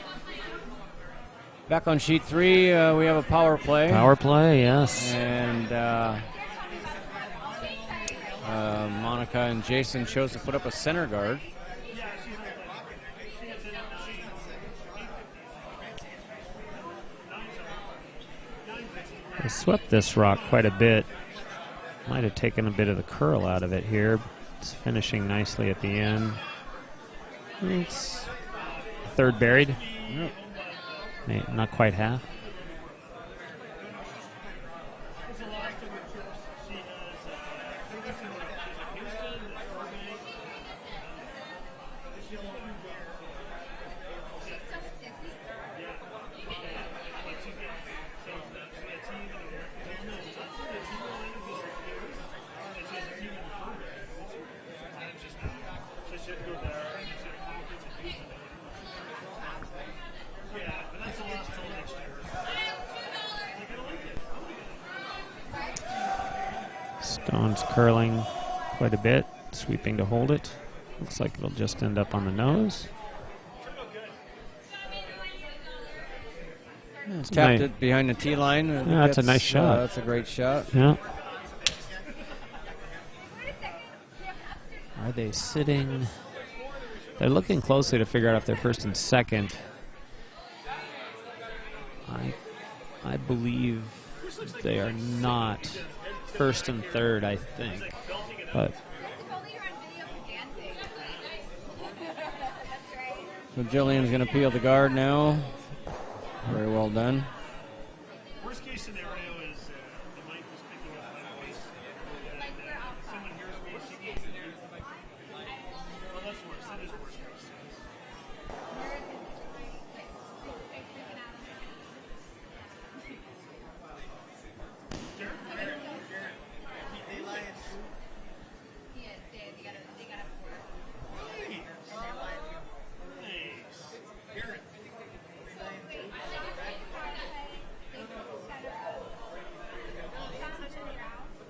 Back on sheet 3, we have a power play. Power play, yes. And Monica and Jason chose to put up a center guard. They swept this rock quite a bit. Might have taken a bit of the curl out of it here. It's finishing nicely at the end. It's 3rd buried. Yep. Not quite half. Stone's curling quite a bit, sweeping to hold it. Looks like it'll just end up on the nose. Tapped it behind the tee line. Yeah, that's a nice shot. That's a great shot. Yeah. Are they sitting? They're looking closely to figure out if they're first and second. I believe they are not. First and third, I think. But so Jillian's going to peel the guard now. Very well done. Worst case scenario is the mic was picking up my voice. Someone hears me singing. Well, that's worse. That is worst case.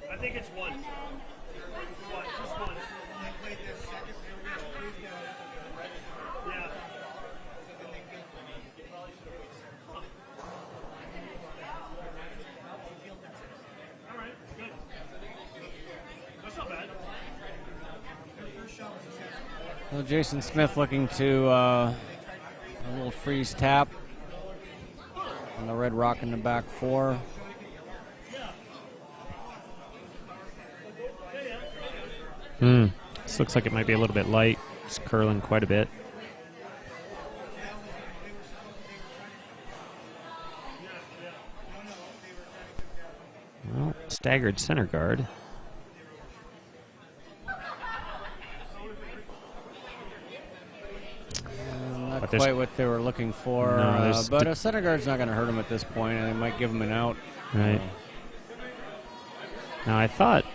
I think it's 1. Just 1. Yeah. All right, good. That's not bad. Well, Jason Smith looking to a little freeze tap on the red rock in the back 4. This looks like it might be a little bit light. It's curling quite a bit. Well, staggered center guard. Not quite what they were looking for, No, but a center guard's not going to hurt him at this point, and it might give him an out. Right. Now, I thought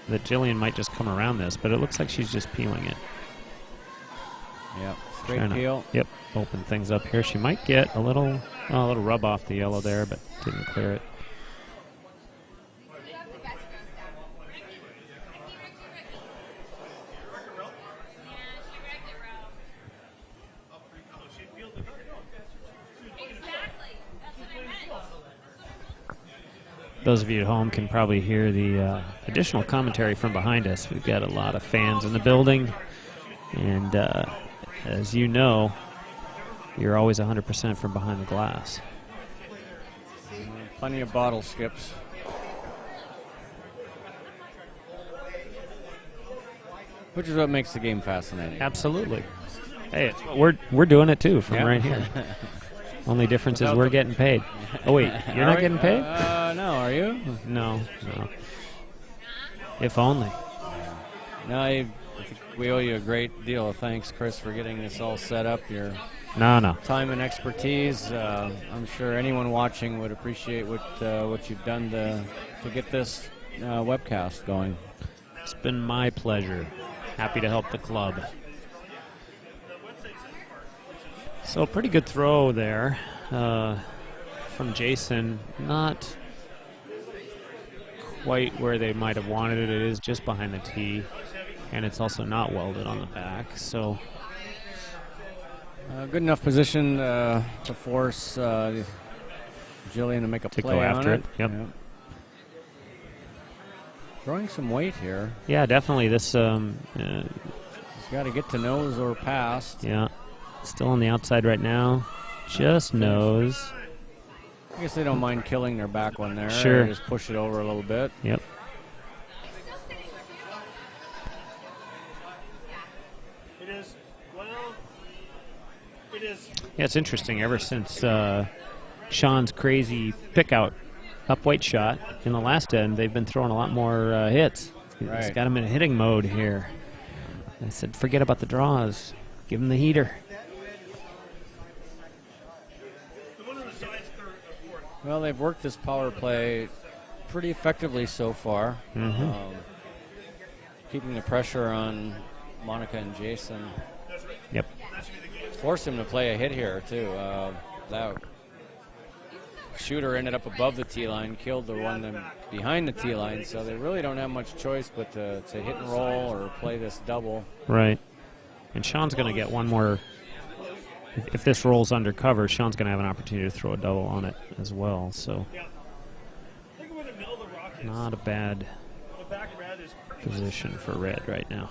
that Jillian might just come around this, but it looks like she's just peeling it. Yep, straight peel. Yep, open things up here. She might get a little rub off the yellow there, but didn't clear it. Those of you at home can probably hear the additional commentary from behind us. We've got a lot of fans in the building, and as you know, you're always 100% from behind the glass. Plenty of bottle skips. Which is what makes the game fascinating. Absolutely. Hey, we're doing it too from right here. Only difference is we're getting paid. Oh wait, you're not getting paid? No, are you? No. If only. No, I think we owe you a great deal of thanks, Chris, for getting this all set up. Your No. time and expertise. I'm sure anyone watching would appreciate what you've done to get this webcast going. It's been my pleasure. Happy to help the club. So pretty good throw there from Jason. Not quite where they might have wanted it. It is just behind the tee, and it's also not welded on the back. So good enough position to force Jillian to make a play go after on it. Yep. Yep. Throwing some weight here. Yeah, definitely. This He's got to get to nose or past. yeah, still on the outside right now. Just nose. I guess they don't mind killing their back one there. Sure. Just push it over a little bit. Yep. It is, well, it is. Yeah, it's interesting. Ever since Sean's crazy pick-out up-weight shot in the last end, they've been throwing a lot more hits. He's Right. got him in a hitting mode here. I said, forget about the draws. Give him the heater. The one on the side's third or fourth. Well, they've worked this power play pretty effectively so far. Keeping the pressure on Monica and Jason. Yep. Forced him to play a hit here, too. That shooter ended up above the tee line, killed the one behind the tee line, so they really don't have much choice but to hit and roll or play this double. Right. And Sean's going to get one more. If this rolls undercover, Sean's going to have an opportunity to throw a double on it as well. So Think of where the middle of the rock is. not a bad The back red is pretty position for red right now.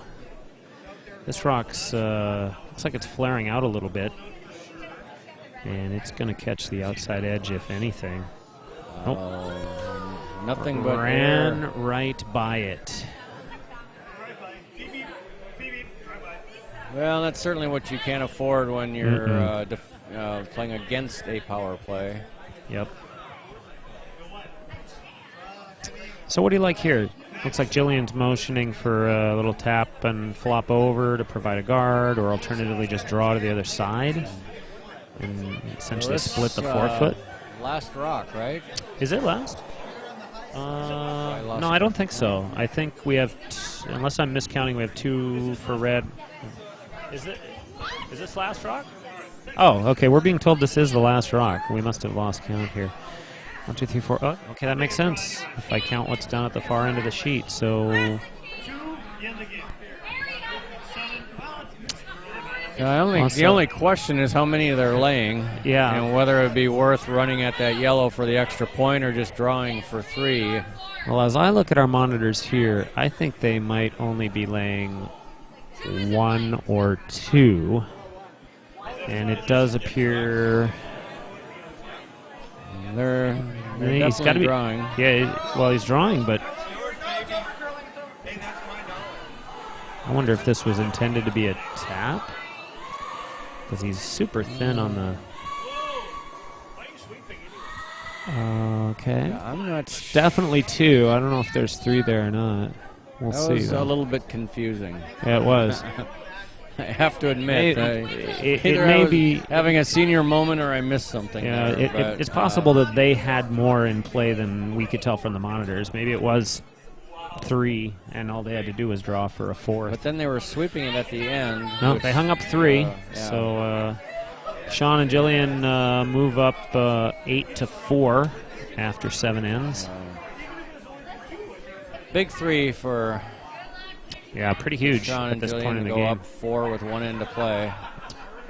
This rock's looks like it's flaring out a little bit, and it's going to catch the outside edge if anything. Nothing but Ran air. right by it. beep, beep, beep, beep, drive by. Well, that's certainly what you can't afford when you're playing against a power play. Yep. So what do you like here? Looks like Jillian's motioning for a little tap and flop over to provide a guard, or alternatively just draw to the other side and essentially split the forefoot. Last rock, right? Is it last? No, I don't think so. I think we have, unless I'm miscounting, we have two for red. Is this last rock? Oh, okay. We're being told this is the last rock. We must have lost count here. 1, 2, 3, 4. Oh, okay, that makes sense if I count what's down at the far end of the sheet. So, Two, end the game. The only question is how many they're laying. Yeah. And whether it would be worth running at that yellow for the extra point or just drawing for 3. well, as I look at our monitors here, I think they might only be laying 1 or 2, and it does appear They're he's got to definitely be drawing. Yeah, well, he's drawing, but I wonder if this was intended to be a tap, because he's super thin on the. Okay, Yeah, I'm not. definitely 2. I don't know if there's 3 there or not. We'll That see. was a though. little bit confusing. Yeah, it was. I have to admit, It either I may was be. having a senior moment or I missed something. Yeah, there, but, it's possible that they had more in play than we could tell from the monitors. Maybe it was 3, and all they had to do was draw for a 4th. But then they were sweeping it at the end. No, which, they hung up 3. yeah. So Sean and Jillian move up 8-4 after 7 ends. Big 3 for Yeah, pretty huge Sean at and this point Jillian in to the go game. up 4 with 1 end to play.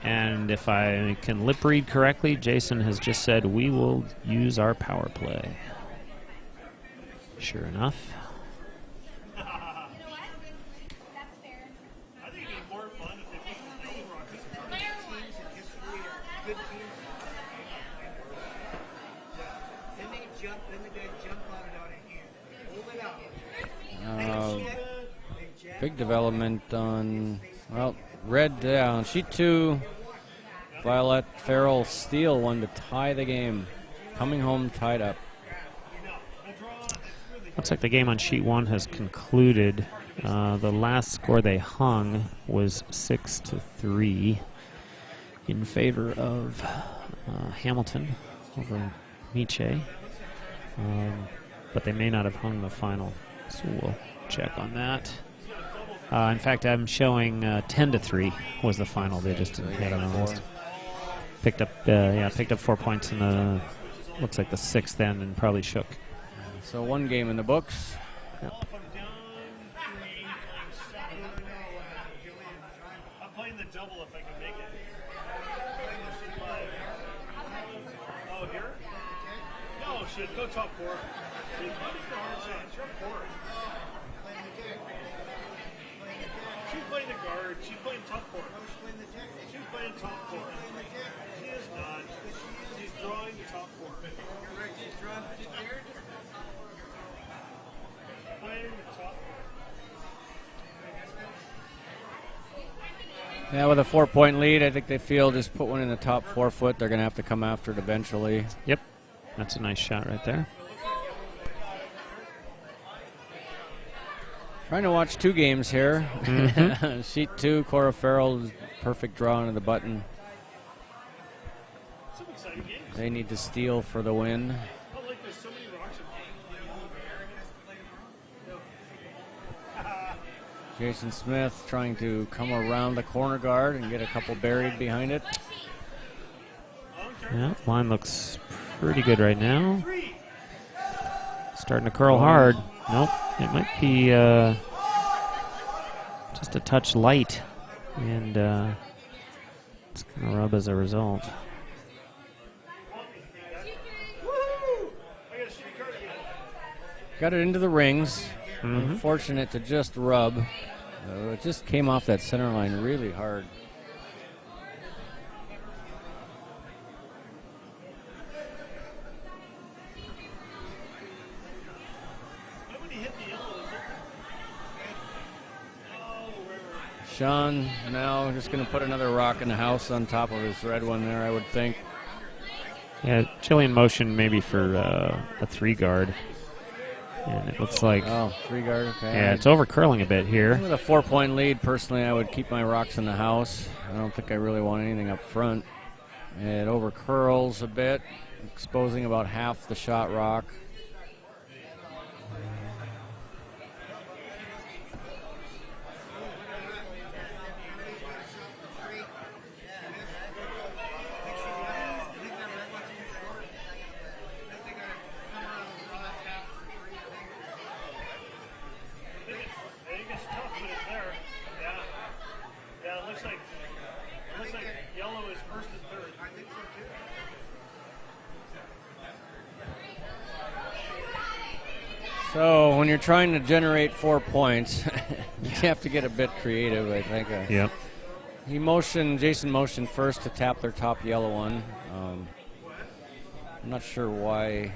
And if I can lip read correctly, Jason has just said we will use our power play. Sure enough. I think it'd be more fun if they put the double rock. This teams in history are good teams. Then they jump, then the guy jump on it out of hand. Hold it out. Big development on, well, red down. Sheet 2, Violet Farrell steal 1 to tie the game. Coming home tied up. Looks like the game on sheet 1 has concluded. The last score they hung was 6-3 in favor of Hamilton over Miche. But they may not have hung the final. So we'll check on that. In fact, I'm showing 10-3 was the final. They just didn't hit on almost. Picked up 4 points in the, looks like the 6th end, and probably shook. So 1 game in the books. Yep. I'm playing the double if I can make it. Oh, here? No, shit, go top 4. She's playing the guard. She's playing top 4. She's playing top 4. She is not. She's drawing the top 4. You're right, she's drawing. Playing the top 4. Yeah, with a 4-point lead, I think they feel just put one in the top 4 foot. They're going to have to come after it eventually. Yep. That's a nice shot right there. Trying to watch 2 games here. Mm-hmm. Sheet 2, Cora Farrell, perfect draw into the button. Some exciting games. They need to steal for the win. Oh, like there's so many rocks in Jason Smith trying to come around the corner guard and get a couple buried behind it. Yeah, line looks pretty good right now. Starting to curl hard. Nope, it might be just a touch light, and it's going to rub as a result. Got it into the rings. Mm-hmm. Unfortunate to just rub. It just came off that center line really hard. Sean now just going to put another rock in the house on top of his red one there, I would think. Yeah, Jillian motion maybe for a 3 guard. And it looks like... Oh, 3 guard, okay. Yeah, it's over curling a bit here. With a 4-point lead, personally, I would keep my rocks in the house. I don't think I really want anything up front. It over curls a bit, exposing about half the shot rock. So when you're trying to generate 4 points, you have to get a bit creative, I think. Yep. Jason motioned first to tap their top yellow one. I'm not sure why.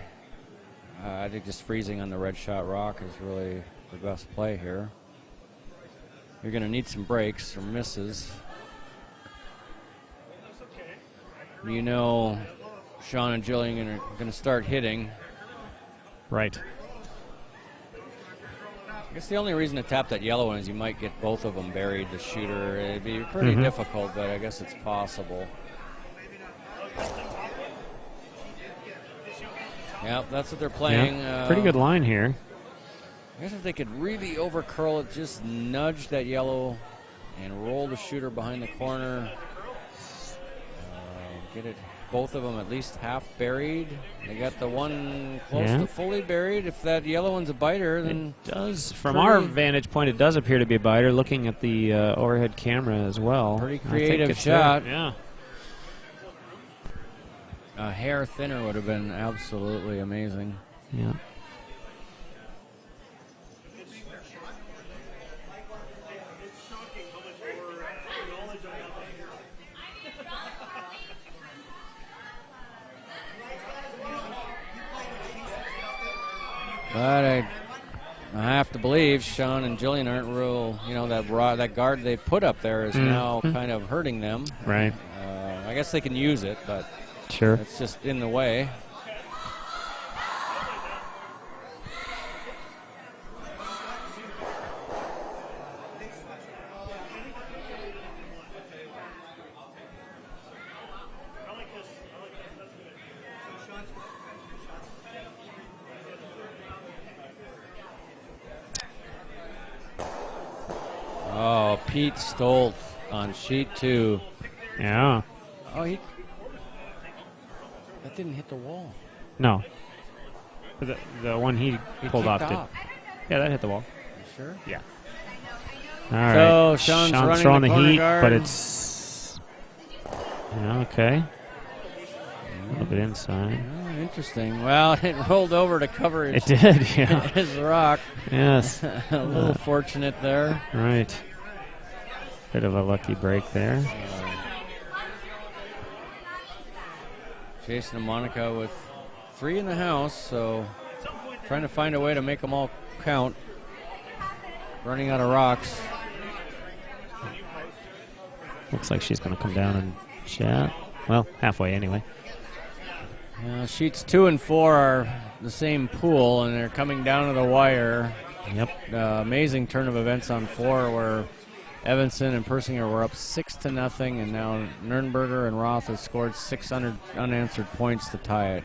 I think just freezing on the red shot rock is really the best play here. You're going to need some breaks or misses. You know, Sean and Jillian are going to start hitting. Right. I guess the only reason to tap that yellow one is you might get both of them buried, the shooter. It'd be pretty difficult, but I guess it's possible. Yep, that's what they're playing. Yeah, pretty good line here. I guess if they could really over curl it, just nudge that yellow and roll the shooter behind the corner. Get it, both of them at least half buried. They got the one close to fully buried. If that yellow one's a biter, then it does. From our vantage point, it does appear to be a biter. Looking at the overhead camera as well. Pretty creative shot. Yeah. A hair thinner would have been absolutely amazing. Yeah. But I have to believe Sean and Jillian aren't real, that guard they put up there is now kind of hurting them. Right. I guess they can use it, but sure, it's just in the way. Pete Stolt on sheet 2. Yeah. Oh, that didn't hit the wall. No. But the one he pulled off did. Yeah, that hit the wall. You sure? Yeah. All right. So Sean's throwing the heat, guard. but it's okay. A little bit inside. Oh, interesting. Well, it rolled over to cover it did, yeah. his rock. Yes. A little fortunate there. Right. Bit of a lucky break there. Jason and Monica with 3 in the house, so trying to find a way to make them all count. Running out of rocks. Looks like she's going to come down and chat. Well, halfway anyway. Sheets 2 and 4 are the same pool, and they're coming down to the wire. Yep. Amazing turn of events on 4 where Evanson and Persinger were up 6-0, and now Nurnberger and Roth have scored 600 unanswered points to tie it.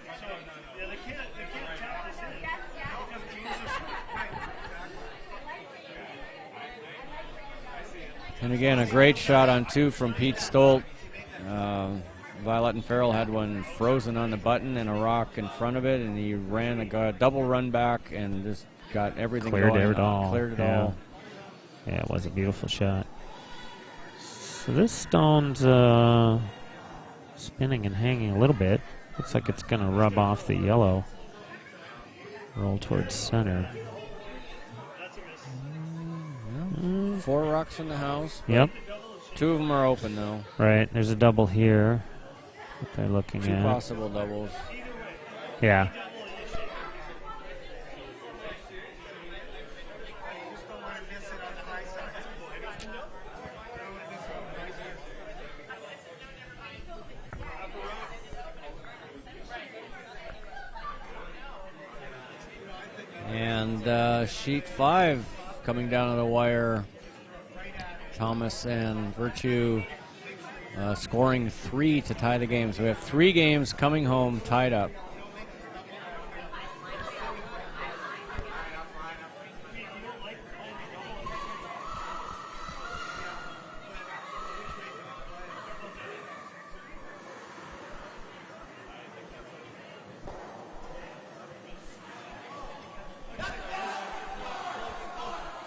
And again, a great shot on 2 from Pete Stolt. Violet and Farrell had one frozen on the button and a rock in front of it, and he ran a double run back and just got everything Cleared going. It all. Cleared it all. Yeah, it was a beautiful shot. So this stone's spinning and hanging a little bit. Looks like it's going to rub off the yellow. Roll towards center. 4 rocks in the house. Yep. 2 of them are open, though. Right. There's a double here that they're looking 2 at. possible doubles. Yeah. And sheet 5 coming down to the wire. Thomas and Virtue scoring 3 to tie the game. So we have 3 games coming home tied up.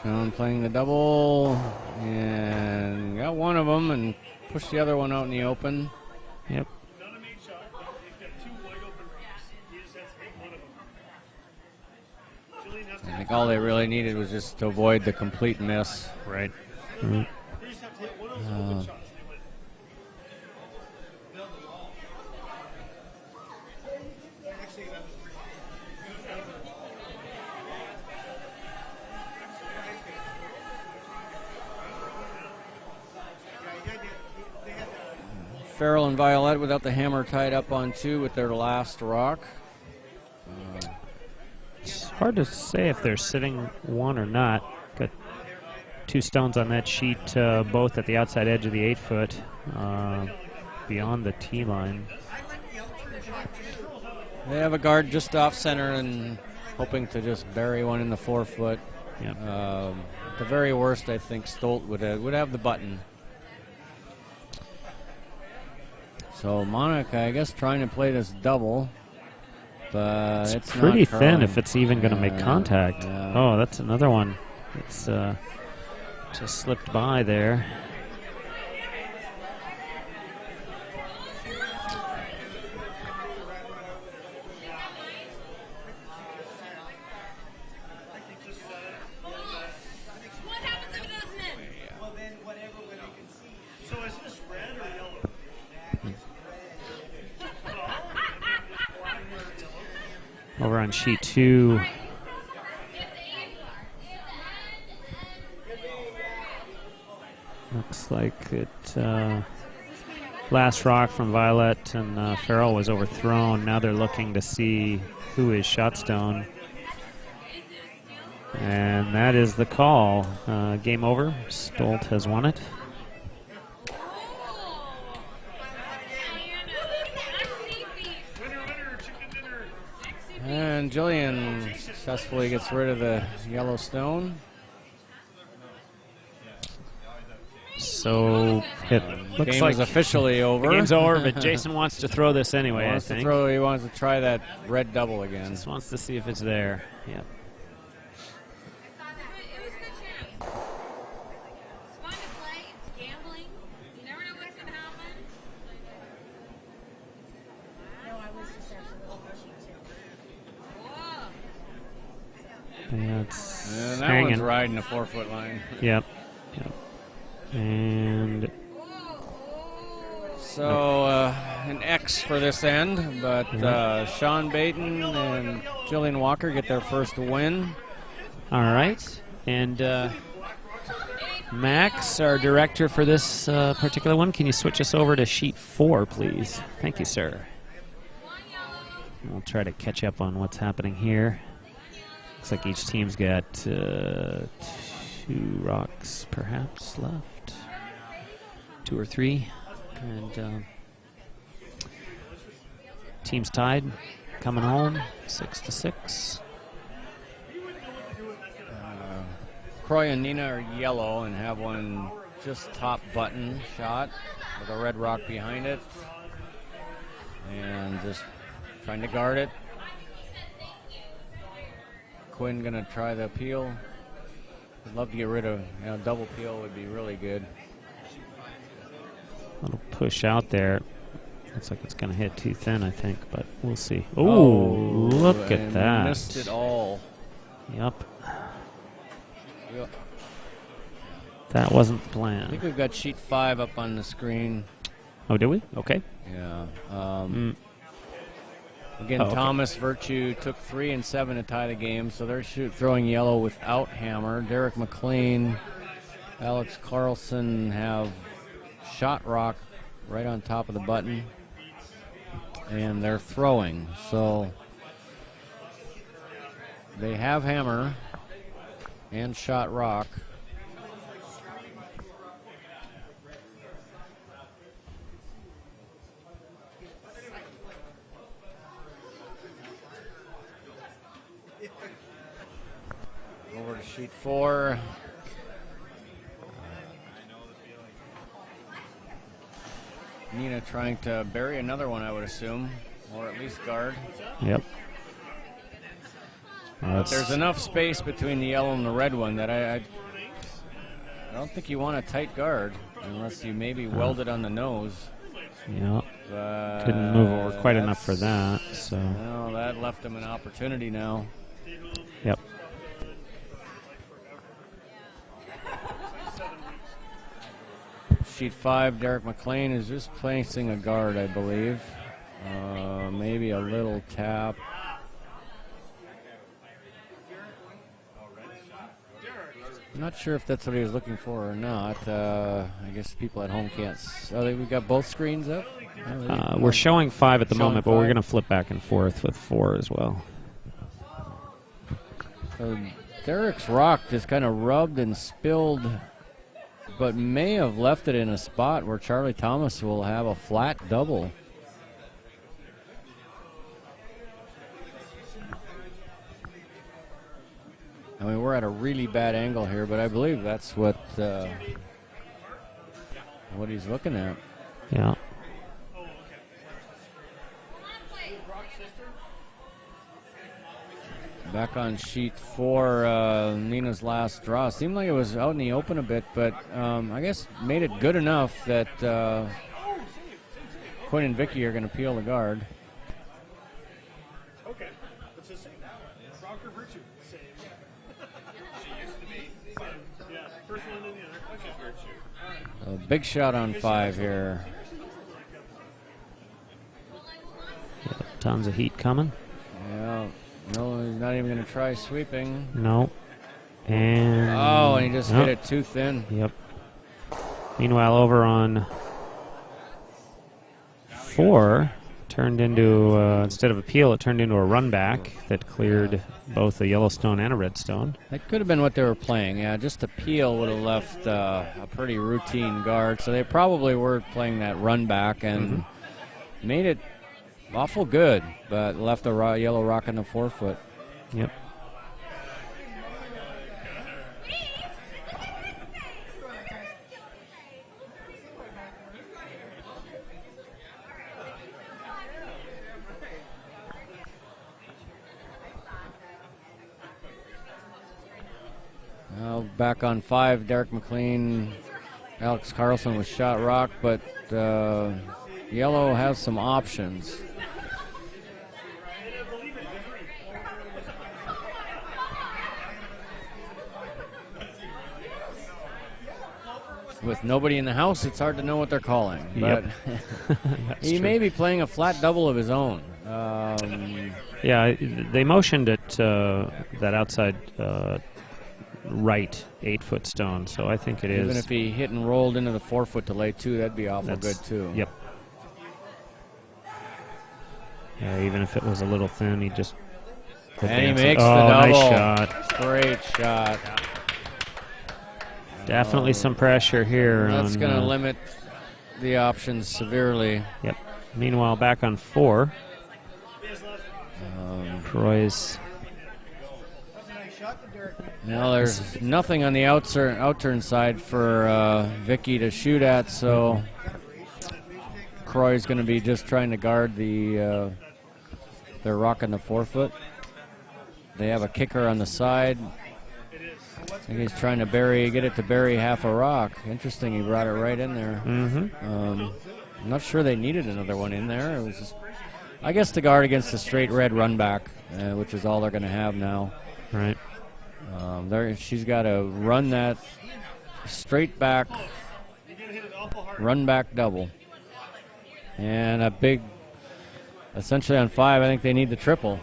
Sean playing the double and got one of them and pushed the other one out in the open. Yep. I think all they really needed was just to avoid the complete miss. Right. Mm-hmm. Farrell and Violet without the hammer tied up on 2 with their last rock. It's hard to say if they're sitting one or not. Got 2 stones on that sheet, both at the outside edge of the 8-foot, beyond the tee line. They have a guard just off center and hoping to just bury one in the 4-foot. Yep. At the very worst, I think Stolt would have the button. So Monica, I guess, trying to play this double, but it's pretty not thin curling. if it's even going to make contact. Yeah. Oh, that's another one. It's just slipped by there. Over on sheet 2. Looks like it. Last rock from Violet and Farrell was overthrown. Now they're looking to see who is Shotstone. And that is the call. Game over. Stolt has won it. And Jillian successfully gets rid of the yellow stone. So it looks Game like is officially over. the game's over, but Jason wants to throw this anyway, I think. He wants to try that red double again. Just wants to see if it's there. Yep. Yeah, it's And that hanging. one's riding the 4-foot line. Yep. And so an X for this end, but Sean Baton and Jillian Walker get their first win. all right. And Max, our director for this particular one, can you switch us over to sheet 4, please? Thank you, sir. We'll try to catch up on what's happening here. Looks like each team's got 2 rocks, perhaps, left. 2 or 3. And team's tied, coming home, 6-6. Croy and Nina are yellow and have one just top button shot with a red rock behind it. And just trying to guard it. Quinn gonna try the peel. I'd love to get rid of, double peel would be really good. A little push out there. Looks like it's gonna hit too thin, I think, but we'll see. Oh, look at that. Missed it all. Yep. That wasn't the plan. I think we've got sheet 5 up on the screen. Oh, do we? Okay. Yeah. Again, Oh, okay. Thomas Virtue took 3 and 7 to tie the game, so they're throwing yellow without hammer. Derek McLean, Alex Carlson have shot rock right on top of the button, and they're throwing. So they have hammer and shot rock. Over to sheet 4. Nina trying to bury another one, I would assume, or at least guard. Yep. There's enough space between the yellow and the red one that I don't think you want a tight guard unless you maybe weld it on the nose. Yeah. But didn't move over quite enough for that. So. No, that left him an opportunity now. Yep. Sheet 5, Derek McLean is just placing a guard, I believe. Maybe a little tap. I'm not sure if that's what he was looking for or not. I guess people at home can't. We got both screens up? We're showing 5 at the Showing moment, but we're 5. going to flip back and forth with 4 as well. So Derek's rock just kind of rubbed and spilled, but may have left it in a spot where Charlie Thomas will have a flat double. I mean, we're at a really bad angle here, but I believe that's what he's looking at. Yeah. Back on sheet 4, Nina's last draw. Seemed like it was out in the open a bit, but I guess made it good enough that Quinn and Vicky are going to peel the guard. Okay, what's this say? Rocker Virtue save. She used to be. Yeah, first one in the other. Okay. A big shot on 5 here. Tons of heat coming. Yeah. No, he's not even going to try sweeping. No. And and he just hit it too thin. Yep. Meanwhile, over on 4, turned into, instead of a peel, it turned into a run back that cleared both a Yellowstone and a Redstone. That could have been what they were playing. Yeah, just a peel would have left a pretty routine guard. So they probably were playing that run back and made it awful good, but left a yellow rock on the 4-foot. Yep. Now back on 5, Derek McLean, Alex Carlson with shot rock, but yellow has some options. With nobody in the house, it's hard to know what they're calling. But he may be playing a flat double of his own. Yeah, they motioned at that outside right 8-foot stone, so I think it is. Even if he hit and rolled into the 4-foot to lay 2, that'd be awful good too. Yep. Yeah, even if it was a little thin, he just. And he makes the double. Nice shot. Great shot. Definitely some pressure here. That's going to limit the options severely. Yep. Meanwhile, back on 4. Croy's. Now there's nothing on the outturn side for Vicky to shoot at, so Croy's going to be just trying to guard the. They're rocking the 4-foot. They have a kicker on the side. I think he's trying to get it to bury half a rock. Interesting, he brought it right in there. I'm not sure they needed another one in there. It was just, I guess, to guard against the straight red run back, which is all they're going to have now. Right. She's got to run that straight back, run back double. And a big, essentially on 5, I think they need the triple.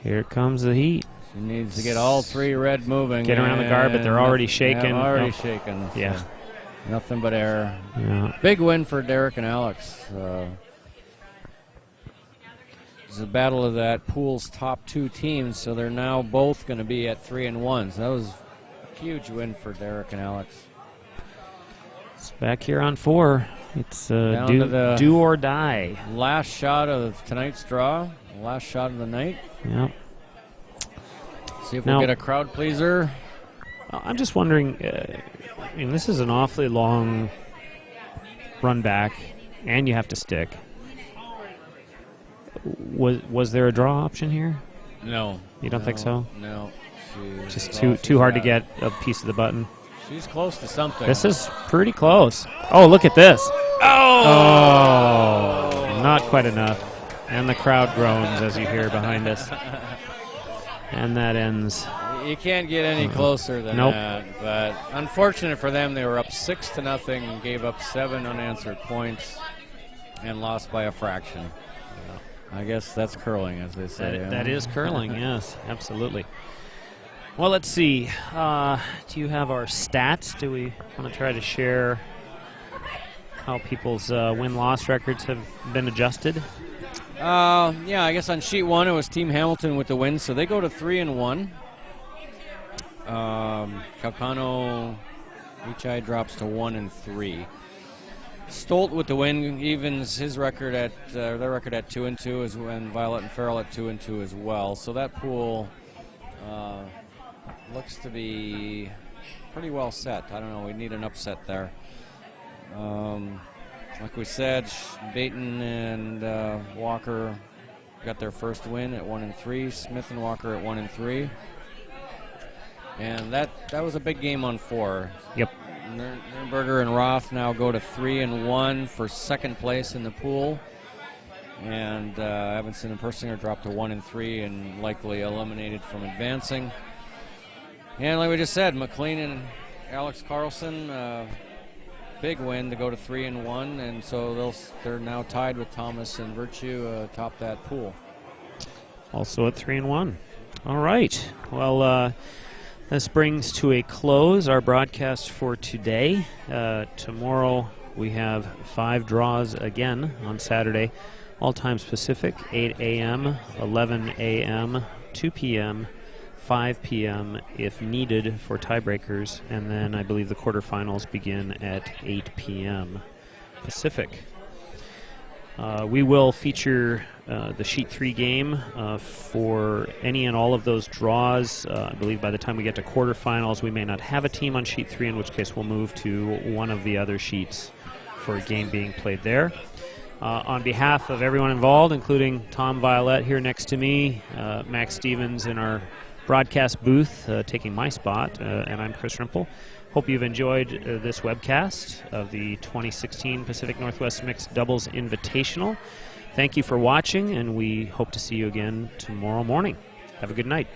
Here comes the heat. She needs to get all 3 red moving. Get around the guard, but they're already shaking. Yeah, already shaking. So yeah. Nothing but air. Yeah. Big win for Derek and Alex. It's a battle of that pool's top 2 teams, so they're now both going to be at 3-1. So that was a huge win for Derek and Alex. It's back here on 4. It's do or die. Last shot of tonight's draw. Last shot of the night. Yeah. See if we'll get a crowd pleaser. I'm just wondering, I mean, this is an awfully long run back, and you have to stick. Was there a draw option here? No. You don't think so? No. Just too hard to get a piece of the button. She's close to something. This is pretty close. Oh, look at this. Oh! Not quite enough. And the crowd groans as you hear behind us. And that ends. You can't get any closer than that. But unfortunate for them, they were up 6-0, gave up 7 unanswered points, and lost by a fraction. I guess that's curling, as they say. That is curling, yes, absolutely. Well, let's see. Do you have our stats? Do we want to try to share how people's win-loss records have been adjusted? Yeah, I guess on sheet 1 it was Team Hamilton with the win, so they go to 3-1. Calcano Ichai drops to 1-3. Stolt with the win evens his record at their record at 2-2, and Violet and Farrell at 2-2 as well. So that pool looks to be pretty well set. I don't know. We need an upset there. Like we said, Baton and Walker got their first win at 1-3. Smith and Walker at 1-3. And that was a big game on 4. Yep. Nürnberger and Roth now go to 3-1 for second place in the pool. And Evanson and Persinger drop to 1-3 and likely eliminated from advancing. And like we just said, McLean and Alex Carlson, big win to go to 3-1, and so they're now tied with Thomas and Virtue atop that pool. Also at 3-1. All right. Well, this brings to a close our broadcast for today. Tomorrow we have 5 draws again on Saturday, all times Pacific, 8 a.m., 11 a.m., 2 p.m., 5 p.m. if needed for tiebreakers, and then I believe the quarterfinals begin at 8 p.m. Pacific. We will feature the Sheet 3 game for any and all of those draws. I believe by the time we get to quarterfinals, we may not have a team on Sheet 3, in which case we'll move to one of the other sheets for a game being played there. On behalf of everyone involved, including Tom Violette here next to me, Max Stevens in our broadcast booth, taking my spot, and I'm Chris Rimple. Hope you've enjoyed this webcast of the 2016 Pacific Northwest Mixed Doubles Invitational. Thank you for watching, and we hope to see you again tomorrow morning. Have a good night.